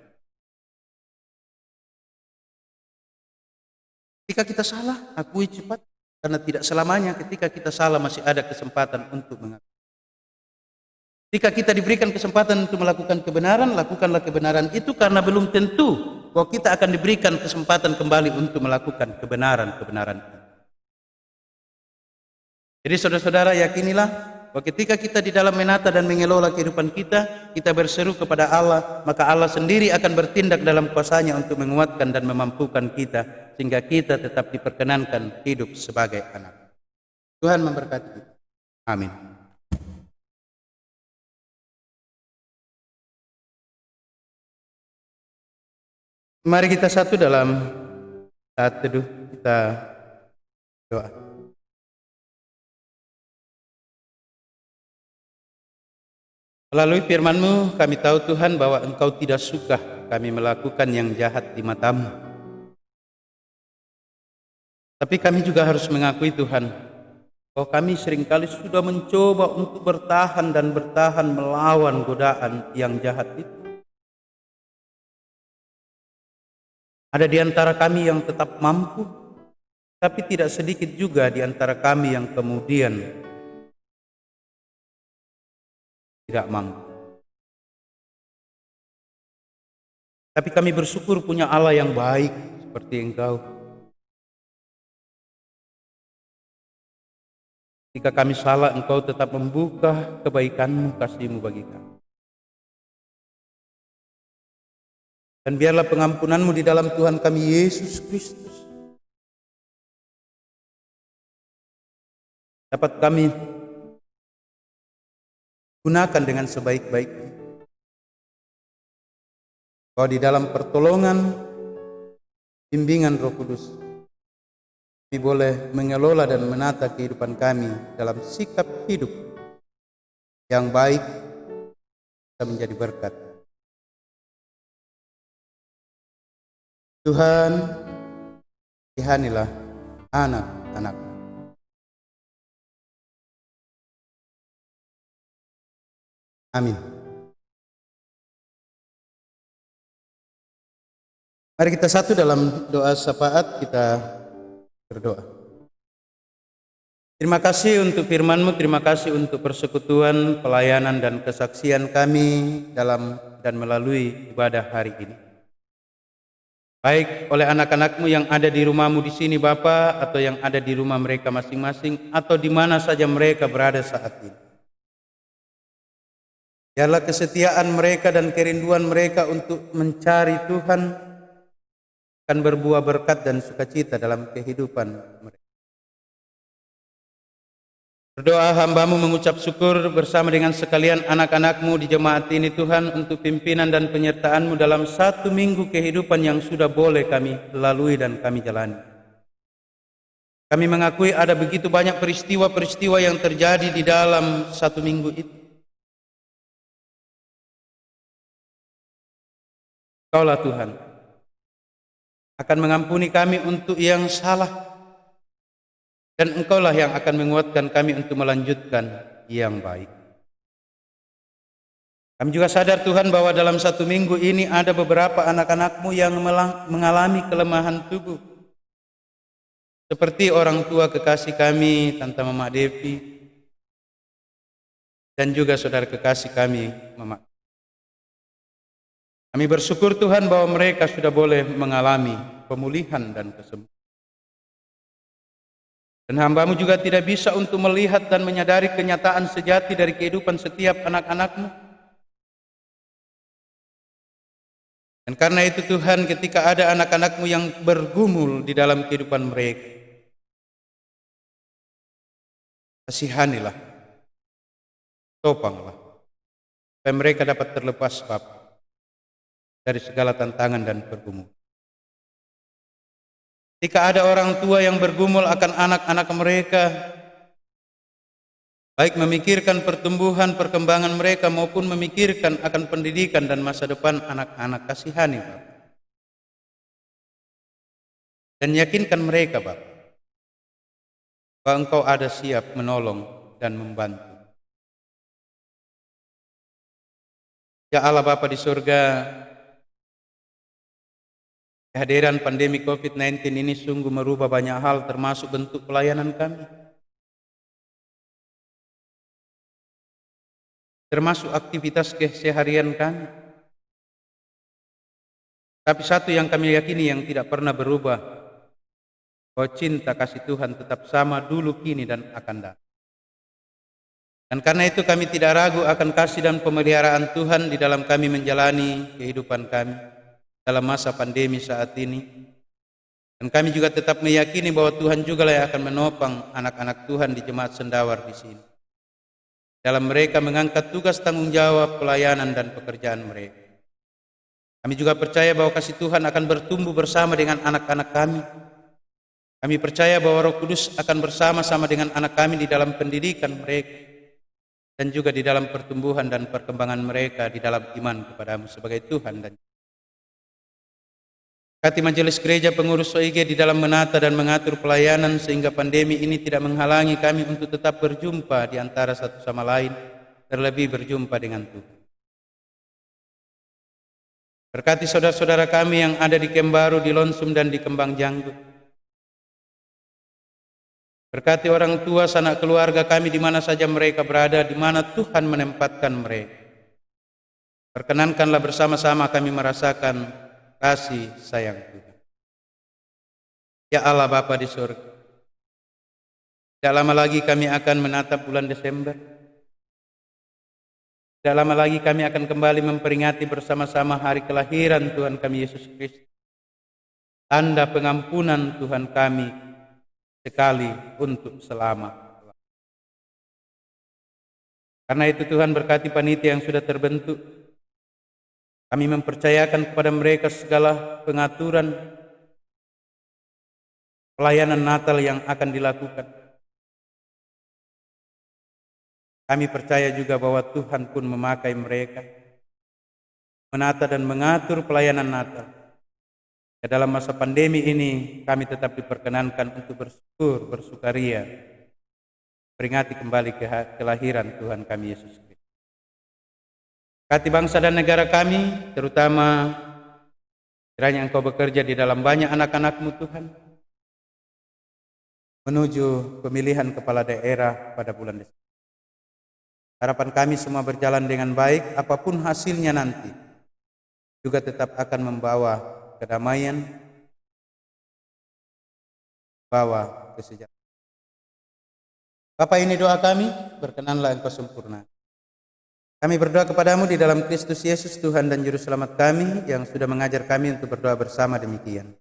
Ketika kita salah, akui cepat. Karena tidak selamanya ketika kita salah masih ada kesempatan untuk mengakui. Ketika kita diberikan kesempatan untuk melakukan kebenaran, lakukanlah kebenaran itu, karena belum tentu bahwa kita akan diberikan kesempatan kembali untuk melakukan kebenaran-kebenaran itu. Jadi saudara-saudara, yakinilah bahwa ketika kita di dalam menata dan mengelola kehidupan kita, kita berseru kepada Allah, maka Allah sendiri akan bertindak dalam kuasa-Nya untuk menguatkan dan memampukan kita, sehingga kita tetap diperkenankan hidup sebagai anak. Tuhan memberkati kita. Amin. Mari kita satu dalam saat teduh, kita doa. Melalui firman-Mu kami tahu Tuhan bahwa Engkau tidak suka kami melakukan yang jahat di mata-Mu. Tapi kami juga harus mengakui Tuhan, bahwa kami seringkali sudah mencoba untuk bertahan melawan godaan yang jahat itu. Ada di antara kami yang tetap mampu, tapi tidak sedikit juga di antara kami yang kemudian tidak mampu. Tapi kami bersyukur punya Allah yang baik seperti Engkau. Jika kami salah, Engkau tetap membuka kebaikan-Mu, kasih-Mu bagi kami. Dan biarlah pengampunan-Mu di dalam Tuhan kami Yesus Kristus dapat kami gunakan dengan sebaik-baiknya. Bahwa di dalam pertolongan, bimbingan Roh Kudus, kami boleh mengelola dan menata kehidupan kami dalam sikap hidup yang baik, bisa menjadi berkat. Tuhan, kasihanilah anak-anak. Amin. Mari kita satu dalam doa syafaat, kita berdoa. Terima kasih untuk firman-Mu, terima kasih untuk persekutuan, pelayanan dan kesaksian kami dalam dan melalui ibadah hari ini. Baik oleh anak-anak-Mu yang ada di rumah-Mu di sini Bapa, atau yang ada di rumah mereka masing-masing, atau di mana saja mereka berada saat ini. Biarlah kesetiaan mereka dan kerinduan mereka untuk mencari Tuhan akan berbuah berkat dan sukacita dalam kehidupan mereka. Berdoa hamba-Mu mengucap syukur bersama dengan sekalian anak-anak-Mu di jemaat ini Tuhan untuk pimpinan dan penyertaan-Mu dalam 1 minggu kehidupan yang sudah boleh kami lalui dan kami jalani. Kami mengakui ada begitu banyak peristiwa-peristiwa yang terjadi di dalam 1 minggu itu. Engkaulah Tuhan akan mengampuni kami untuk yang salah, dan Engkaulah yang akan menguatkan kami untuk melanjutkan yang baik. Kami juga sadar Tuhan bahwa dalam 1 minggu ini ada beberapa anak-anak-Mu yang mengalami kelemahan tubuh, seperti orang tua kekasih kami Tante Mama Devi, dan juga saudara kekasih kami Mama. Kami bersyukur Tuhan bahwa mereka sudah boleh mengalami pemulihan dan kesembuhan. Dan hamba-Mu juga tidak bisa untuk melihat dan menyadari kenyataan sejati dari kehidupan setiap anak-anak-Mu. Dan karena itu Tuhan, ketika ada anak-anak-Mu yang bergumul di dalam kehidupan mereka, kasihanilah, topanglah, supaya mereka dapat terlepas Bapa dari segala tantangan dan pergumulan. Ketika ada orang tua yang bergumul akan anak-anak mereka, baik memikirkan pertumbuhan, perkembangan mereka maupun memikirkan akan pendidikan dan masa depan anak-anak, kasihani Bapak. Dan yakinkan mereka Bapak, bahwa Engkau ada siap menolong dan membantu. Ya Allah Bapa di surga, kehadiran pandemi COVID-19 ini sungguh merubah banyak hal, termasuk bentuk pelayanan kami, termasuk aktivitas keseharian kami. Tapi satu yang kami yakini yang tidak pernah berubah, bahwa cinta kasih Tuhan tetap sama dulu, kini, dan akan datang. Dan karena itu kami tidak ragu akan kasih dan pemeliharaan Tuhan di dalam kami menjalani kehidupan kami dalam masa pandemi saat ini. Dan kami juga tetap meyakini bahwa Tuhan juga yang akan menopang anak-anak Tuhan di jemaat Sendawar di sini, dalam mereka mengangkat tugas tanggung jawab pelayanan dan pekerjaan mereka. Kami juga percaya bahwa kasih Tuhan akan bertumbuh bersama dengan anak-anak kami. Kami percaya bahwa Roh Kudus akan bersama-sama dengan anak kami di dalam pendidikan mereka, dan juga di dalam pertumbuhan dan perkembangan mereka di dalam iman kepada-Mu sebagai Tuhan dan Berkati majelis gereja pengurus OIG di dalam menata dan mengatur pelayanan sehingga pandemi ini tidak menghalangi kami untuk tetap berjumpa di antara satu sama lain, terlebih berjumpa dengan Tuhan. Berkati saudara-saudara kami yang ada di Kembaru, di Lonsum, dan di Kembang Janggut. Berkati orang tua, sanak keluarga kami di mana saja mereka berada, di mana Tuhan menempatkan mereka. Perkenankanlah bersama-sama kami merasakan kasih sayang Tuhan. Ya Allah Bapa di surga, tidak lama lagi kami akan menatap bulan Desember. Tidak lama lagi kami akan kembali memperingati bersama-sama hari kelahiran Tuhan kami Yesus Kristus. Tanda pengampunan Tuhan kami sekali untuk selama. Karena itu Tuhan berkati panitia yang sudah terbentuk. Kami mempercayakan kepada mereka segala pengaturan pelayanan Natal yang akan dilakukan. Kami percaya juga bahwa Tuhan pun memakai mereka menata dan mengatur pelayanan Natal. Dan dalam masa pandemi ini kami tetap diperkenankan untuk bersyukur, bersukaria, peringati kembali kelahiran Tuhan kami Yesus Kristus. Berkati bangsa dan negara kami, terutama kiranya Engkau bekerja di dalam banyak anak-anak-Mu Tuhan, menuju pemilihan kepala daerah pada bulan Desember. Harapan kami semua berjalan dengan baik, apapun hasilnya nanti, juga tetap akan membawa kedamaian, membawa kesejahteraan. Bapa, ini doa kami, berkenanlah Engkau sempurna. Kami berdoa kepadamu di dalam Kristus Yesus Tuhan dan Juru Selamat kami, yang sudah mengajar kami untuk berdoa bersama demikian.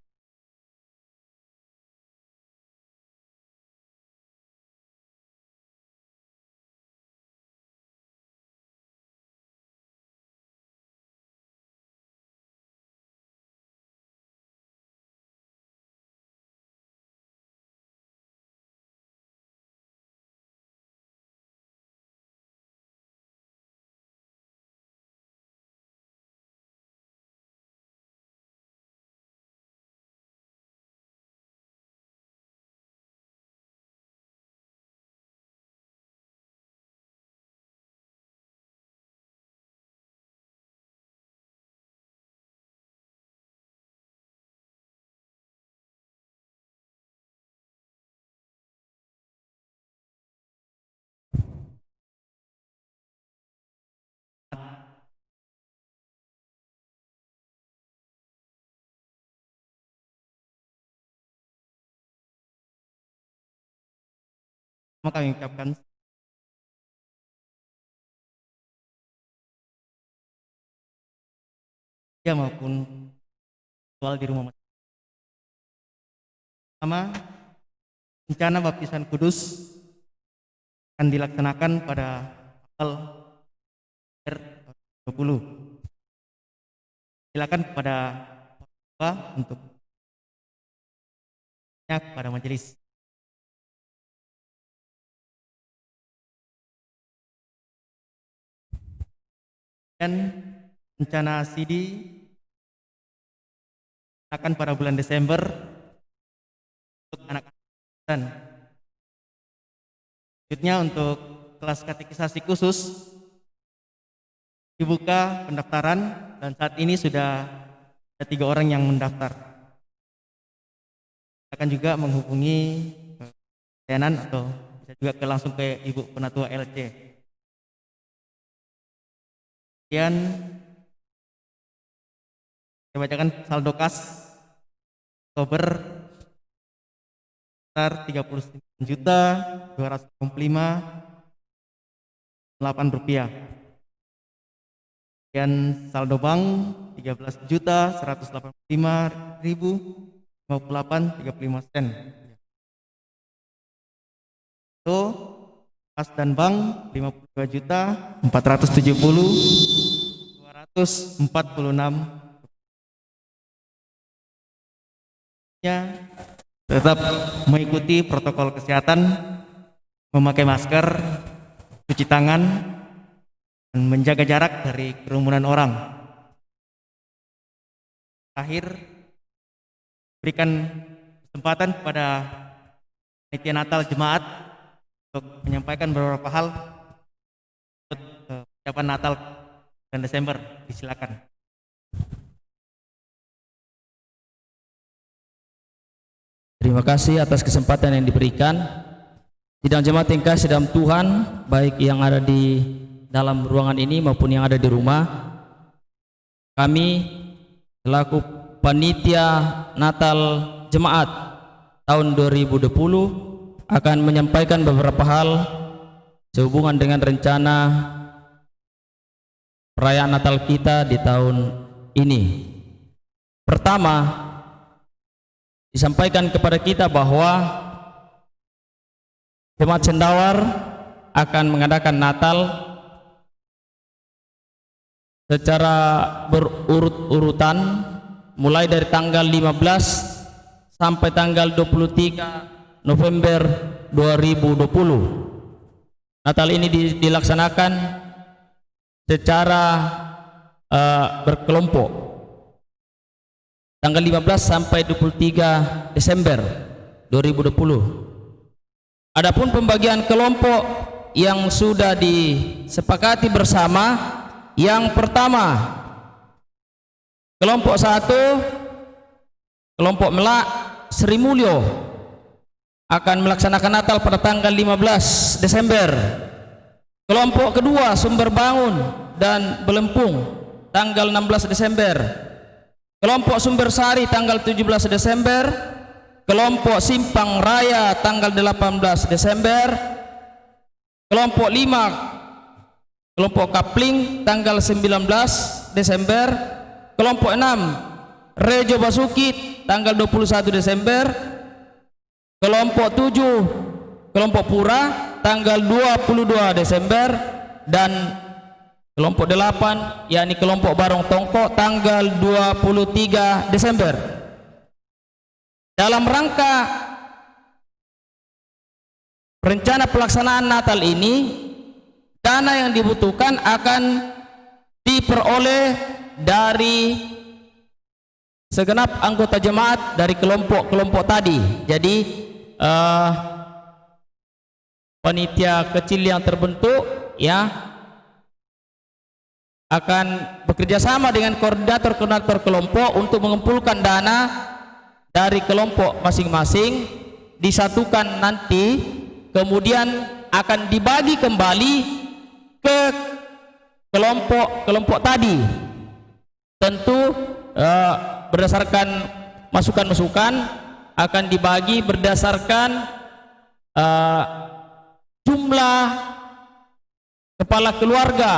Maka kami ucapkan ya maupun soal di rumah. Pertama, rencana baptisan kudus akan dilaksanakan pada tanggal 20. Silakan kepada Bapak untuk kepada majelis. Dan rencana CD akan pada bulan Desember untuk anak-anak. Selanjutnya untuk kelas katekisasi khusus dibuka pendaftaran dan saat ini sudah ada 3 orang yang mendaftar. Akan juga menghubungi pelayanan atau bisa juga langsung ke Ibu Penatua LC. Kemudian saya bacakan saldo kas Oktober sebesar 39.265.8 rupiah. Kemudian saldo bank 13.185.058.35 sen. Itu kas dan bank 52.470.246. Ya, tetap mengikuti protokol kesehatan, memakai masker, cuci tangan, dan menjaga jarak dari kerumunan orang. Akhir berikan kesempatan kepada panitia Natal jemaat untuk menyampaikan beberapa hal untuk ucapan Natal dan Desember. Silakan. Terima kasih atas kesempatan yang diberikan. Sidang jemaat yang kasih dalam Tuhan, baik yang ada di dalam ruangan ini maupun yang ada di rumah, kami selaku panitia Natal Jemaat tahun 2020 akan menyampaikan beberapa hal sehubungan dengan rencana perayaan Natal kita di tahun ini. Pertama, disampaikan kepada kita bahwa Jemaat Cendawar akan mengadakan Natal secara berurut-urutan mulai dari tanggal 15 sampai tanggal 23 November 2020. Natal ini dilaksanakan secara berkelompok. Tanggal 15 sampai 23 Desember 2020. Adapun pembagian kelompok yang sudah disepakati bersama, yang pertama kelompok 1, kelompok Melak Sri Mulyo akan melaksanakan Natal pada tanggal 15 Desember. Kelompok kedua Sumber Bangun dan Belempung tanggal 16 Desember. Kelompok Sumber Sari tanggal 17 Desember, kelompok Simpang Raya tanggal 18 Desember, kelompok 5, kelompok Kapling tanggal 19 Desember, kelompok 6, Rejo Basuki tanggal 21 Desember, kelompok 7, kelompok Pura tanggal 22 Desember, dan kelompok 8 yakni kelompok Barong Tongko tanggal 23 Desember. Dalam rangka rencana pelaksanaan Natal ini, dana yang dibutuhkan akan diperoleh dari segenap anggota jemaat dari kelompok-kelompok tadi. Jadi panitia kecil yang terbentuk ya akan bekerja sama dengan koordinator-koordinator kelompok untuk mengumpulkan dana dari kelompok masing-masing, disatukan nanti, kemudian akan dibagi kembali ke kelompok-kelompok tadi. Tentu berdasarkan masukan-masukan akan dibagi berdasarkan jumlah kepala keluarga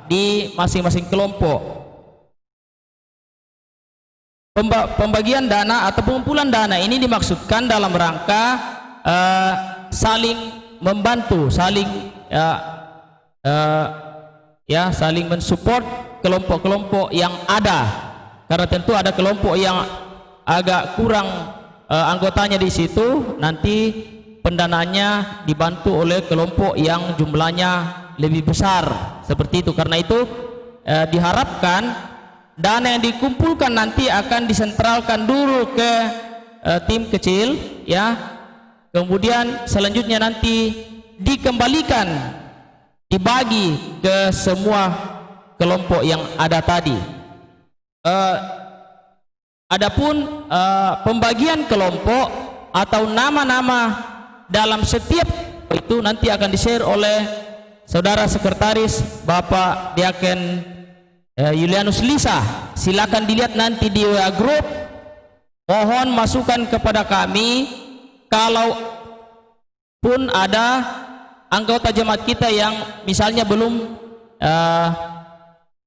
di masing-masing kelompok. Pembagian dana atau pengumpulan dana ini dimaksudkan dalam rangka saling membantu, saling saling mensupport kelompok-kelompok yang ada, karena tentu ada kelompok yang agak kurang anggotanya di situ, nanti pendananya dibantu oleh kelompok yang jumlahnya lebih besar, seperti itu. Karena itu diharapkan dana yang dikumpulkan nanti akan disentralkan dulu ke tim kecil ya, kemudian selanjutnya nanti dikembalikan, dibagi ke semua kelompok yang ada tadi. Adapun pembagian kelompok atau nama-nama dalam setiap itu nanti akan di-share oleh Saudara Sekretaris Bapak Diaken Yulianus Lisa. Silakan dilihat nanti di WA Group. Mohon masukan kepada kami kalau pun ada anggota jemaat kita yang misalnya belum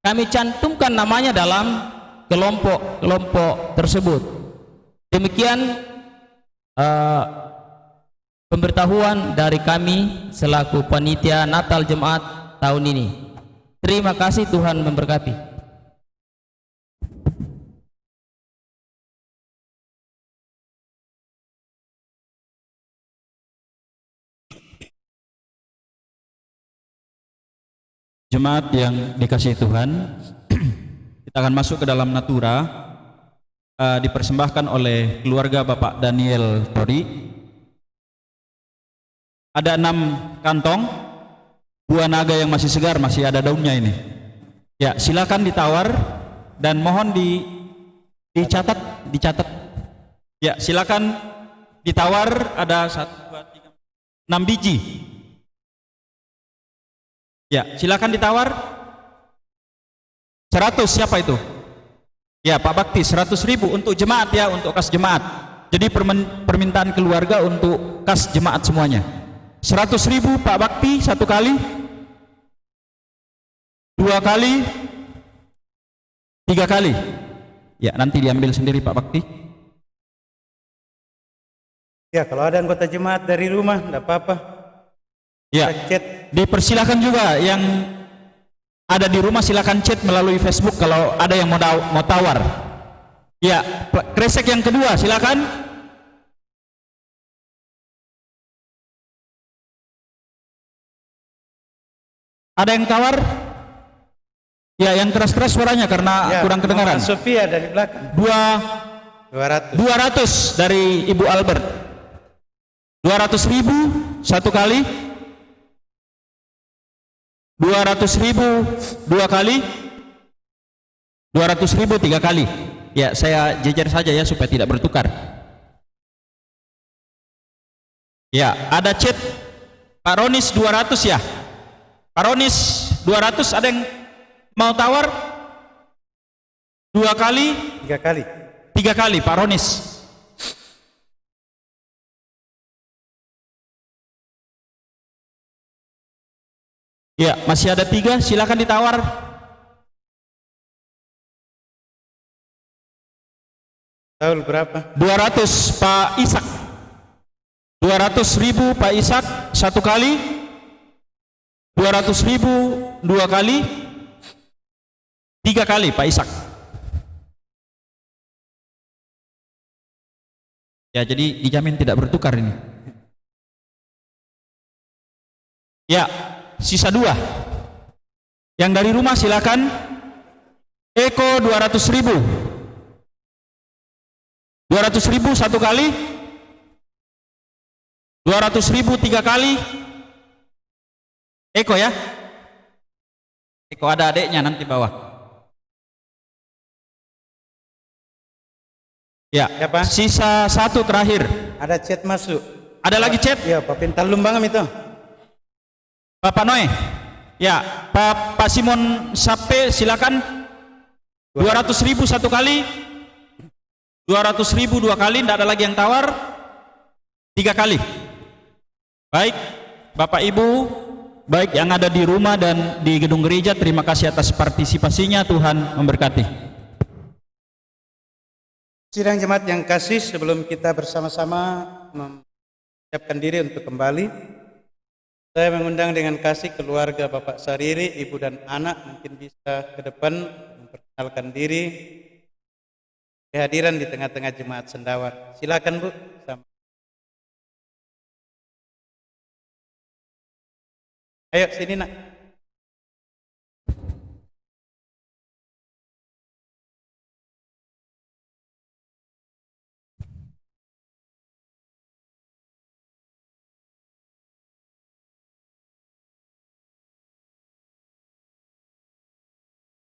kami cantumkan namanya dalam kelompok-kelompok tersebut. Demikian pemberitahuan dari kami selaku panitia Natal Jemaat tahun ini. Terima kasih, Tuhan memberkati. Jemaat yang dikasihi Tuhan, kita akan masuk ke dalam natura. dipersembahkan oleh keluarga Bapak Daniel Tori. Ada 6 kantong buah naga yang masih segar, masih ada daunnya ini. Ya, silakan ditawar dan mohon dicatat. Ya, silakan ditawar. Ada 1, 2, 3, 6 biji. Ya, silakan ditawar. 100, siapa itu? Ya, Pak Bakti, 100.000 untuk jemaat ya, untuk kas jemaat. Jadi permintaan keluarga untuk kas jemaat semuanya. 100.000 Pak Bakti, 1 kali, 2 kali, 3 kali. Ya, nanti diambil sendiri Pak Bakti. Ya, kalau ada anggota jemaat dari rumah, tidak apa-apa. Ya, Chat. dipersilakan juga yang ada di rumah, silakan chat melalui Facebook kalau ada yang mau tawar. Ya, kresek yang kedua silakan. Ada yang tawar? Ya, yang keras-keras suaranya karena kurang kedengaran. Sophia dari belakang. 200 dari Ibu Albert. 200.000 1 kali. 200.000 2 kali. 200.000 3 kali. Ya, saya jejer saja ya supaya tidak bertukar. Ya, ada chat Pak Ronis 200 ya. Pak Ronis 200, ada yang mau tawar? 2 kali, 3 kali. 3 kali Pak Ronis. Ya, masih ada 3, silakan ditawar. Tahu berapa? 200 Pak Ishak. 200.000 Pak Ishak 1 kali. 200.000 2 kali. 3 kali Pak Ishak. Ya, jadi dijamin tidak bertukar ini. Ya, sisa 2. Yang dari rumah silakan. Eko 200.000. 200.000 1 kali. 200.000 3 kali. Eko ya. Eko ada adeknya nanti bawah. Ya, Siapa? sisa 1 terakhir. Ada chat masuk. Ada lagi chat? Ya, Pak Pintalum bangam itu. Bapak Noe. Ya, Pak Simon Sape silakan. 200.000 1 kali. 200.000 2 kali, tidak ada lagi yang tawar. 3 kali. Baik, Bapak Ibu, baik yang ada di rumah dan di gedung gereja, terima kasih atas partisipasinya. Tuhan memberkati. Sidang jemaat yang kasih, sebelum kita bersama-sama mempersiapkan diri untuk kembali, saya mengundang dengan kasih keluarga Bapak Sariri, ibu dan anak, mungkin bisa ke depan memperkenalkan diri, kehadiran di tengah-tengah jemaat Sendawar. Silakan Bu. Ayo sini nak.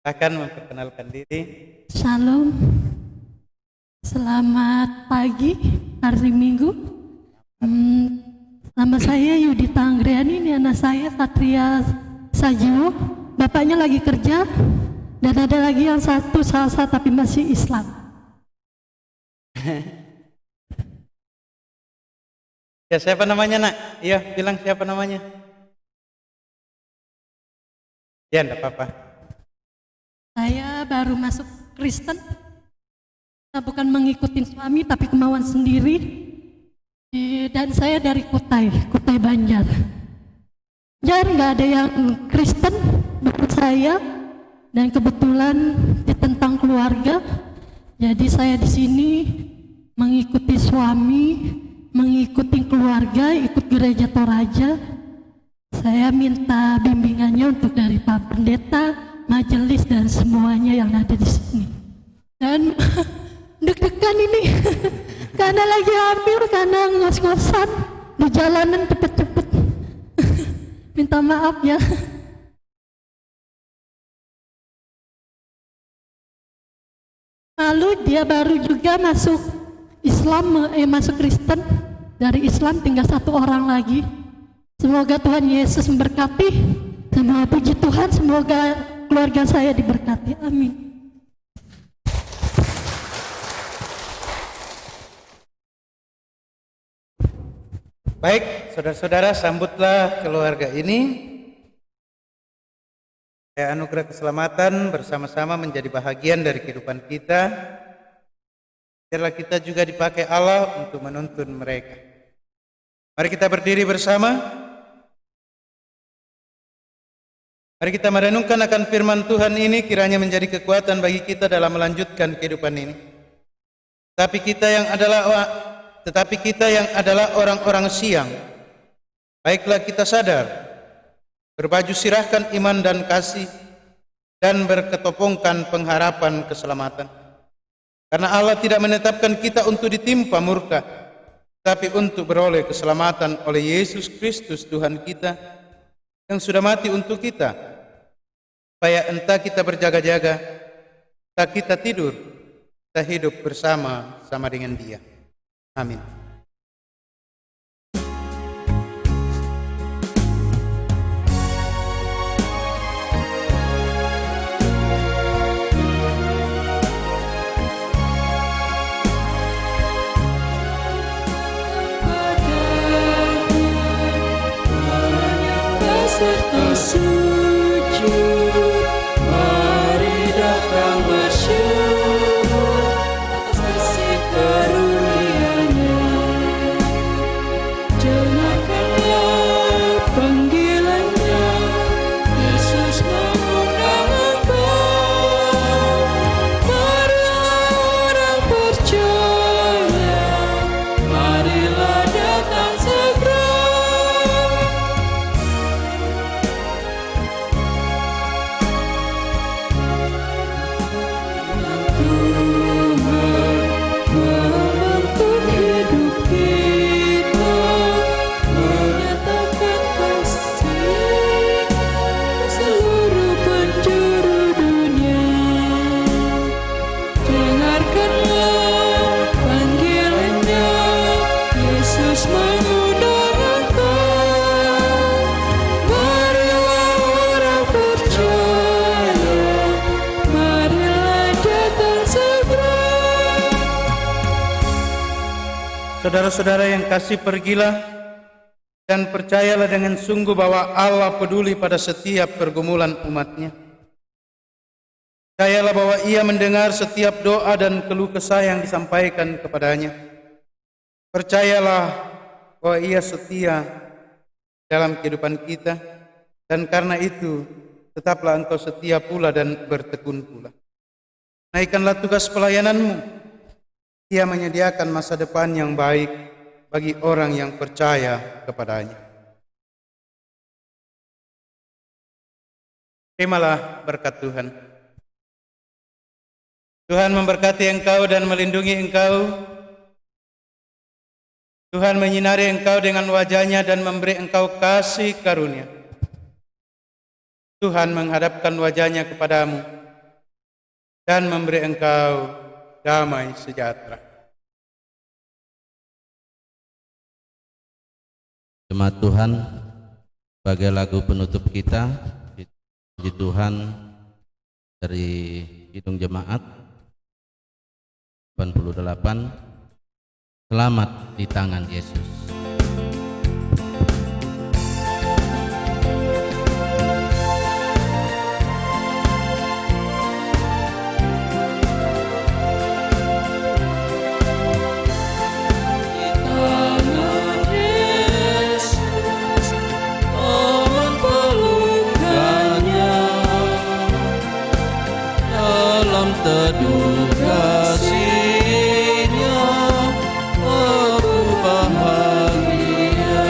Akan memperkenalkan diri. Shalom, selamat pagi hari Minggu. Nama saya Yudita Anggriani, ini anak saya Satria Sajiwo. Bapaknya lagi kerja dan ada lagi yang satu salsa tapi masih Islam. Ya, siapa namanya nak? Iya, bilang siapa namanya. Ya, enggak apa-apa. Saya baru masuk Kristen, bukan mengikuti suami tapi kemauan sendiri. Dan saya dari Kutai Banjar. Jadi nggak ada yang Kristen menurut saya, dan kebetulan tentang keluarga. Jadi saya di sini mengikuti suami, mengikuti keluarga, ikut gereja Toraja. Saya minta bimbingannya untuk dari Pak Pendeta, majelis dan semuanya yang ada di sini. Dan deg-degan ada lagi hamil karena ngos-ngosan di jalanan cepet-cepet. Minta maaf ya. Lalu dia baru juga masuk Islam, masuk Kristen. Dari Islam tinggal 1 orang lagi. Semoga Tuhan Yesus memberkati. Sama puji Tuhan, semoga keluarga saya diberkati. Amin. Baik, saudara-saudara, sambutlah keluarga ini. Anugerah keselamatan bersama-sama menjadi bahagian dari kehidupan kita. Biarlah kita juga dipakai Allah untuk menuntun mereka. Mari kita berdiri bersama. Mari kita merenungkan akan firman Tuhan ini, kiranya menjadi kekuatan bagi kita dalam melanjutkan kehidupan ini. Tetapi kita yang adalah orang-orang siang, baiklah kita sadar, berbaju sirahkan iman dan kasih, dan berketopongkan pengharapan keselamatan. Karena Allah tidak menetapkan kita untuk ditimpa murka, tapi untuk beroleh keselamatan oleh Yesus Kristus Tuhan kita, yang sudah mati untuk kita, supaya entah kita berjaga-jaga, entah kita tidur, kita hidup bersama-sama dengan Dia. Amin. Serta sujud, mari datang bersyukur atas kasih karunia-Nya. Dengarkanlah panggilan-Nya, Yesus mengundang engkau. Marilah orang percaya, marilah datang segera. Saudara-saudara yang kasih, pergilah dan percayalah dengan sungguh bahwa Allah peduli pada setiap pergumulan umat-Nya. Percayalah bahwa Ia mendengar setiap doa dan keluh kesah yang disampaikan kepadanya. Percayalah bahwa Ia setia dalam kehidupan kita, dan karena itu tetaplah engkau setia pula dan bertekun pula. Naikkanlah tugas pelayananmu. Ia menyediakan masa depan yang baik bagi orang yang percaya kepadanya. Terimalah berkat Tuhan. Tuhan memberkati engkau dan melindungi engkau. Tuhan menyinari engkau dengan wajah-Nya dan memberi engkau kasih karunia. Tuhan menghadapkan wajah-Nya kepadamu dan memberi engkau damai sejahtera. Jemaat Tuhan, sebagai lagu penutup kita, puji Tuhan dari Kidung Jemaat 88, Selamat di Tangan Yesus. Teduh kasih-Nya, aku bahagia.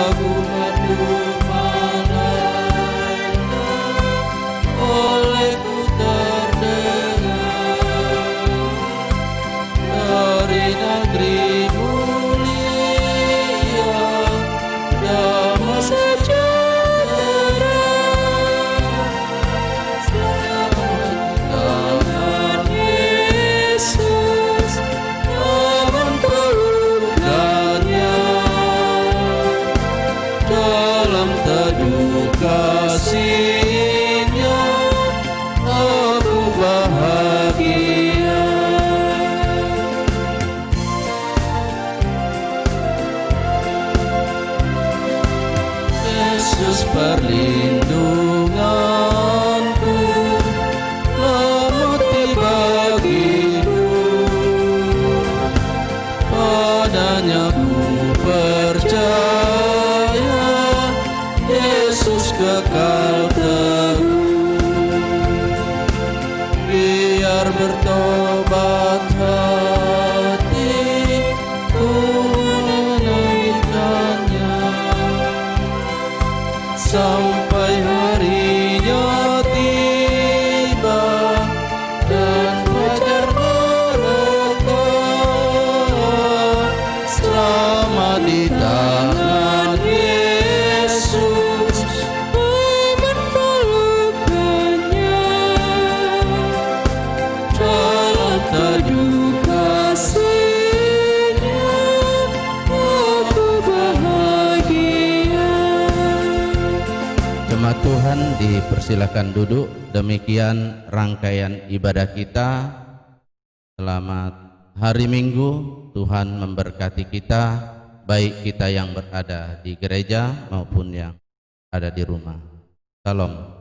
Aku madu malaikat, olehku terdengar. silakan duduk. Demikian rangkaian ibadah kita. Selamat hari Minggu. Tuhan memberkati kita, baik kita yang berada di gereja maupun yang ada di rumah. Salam.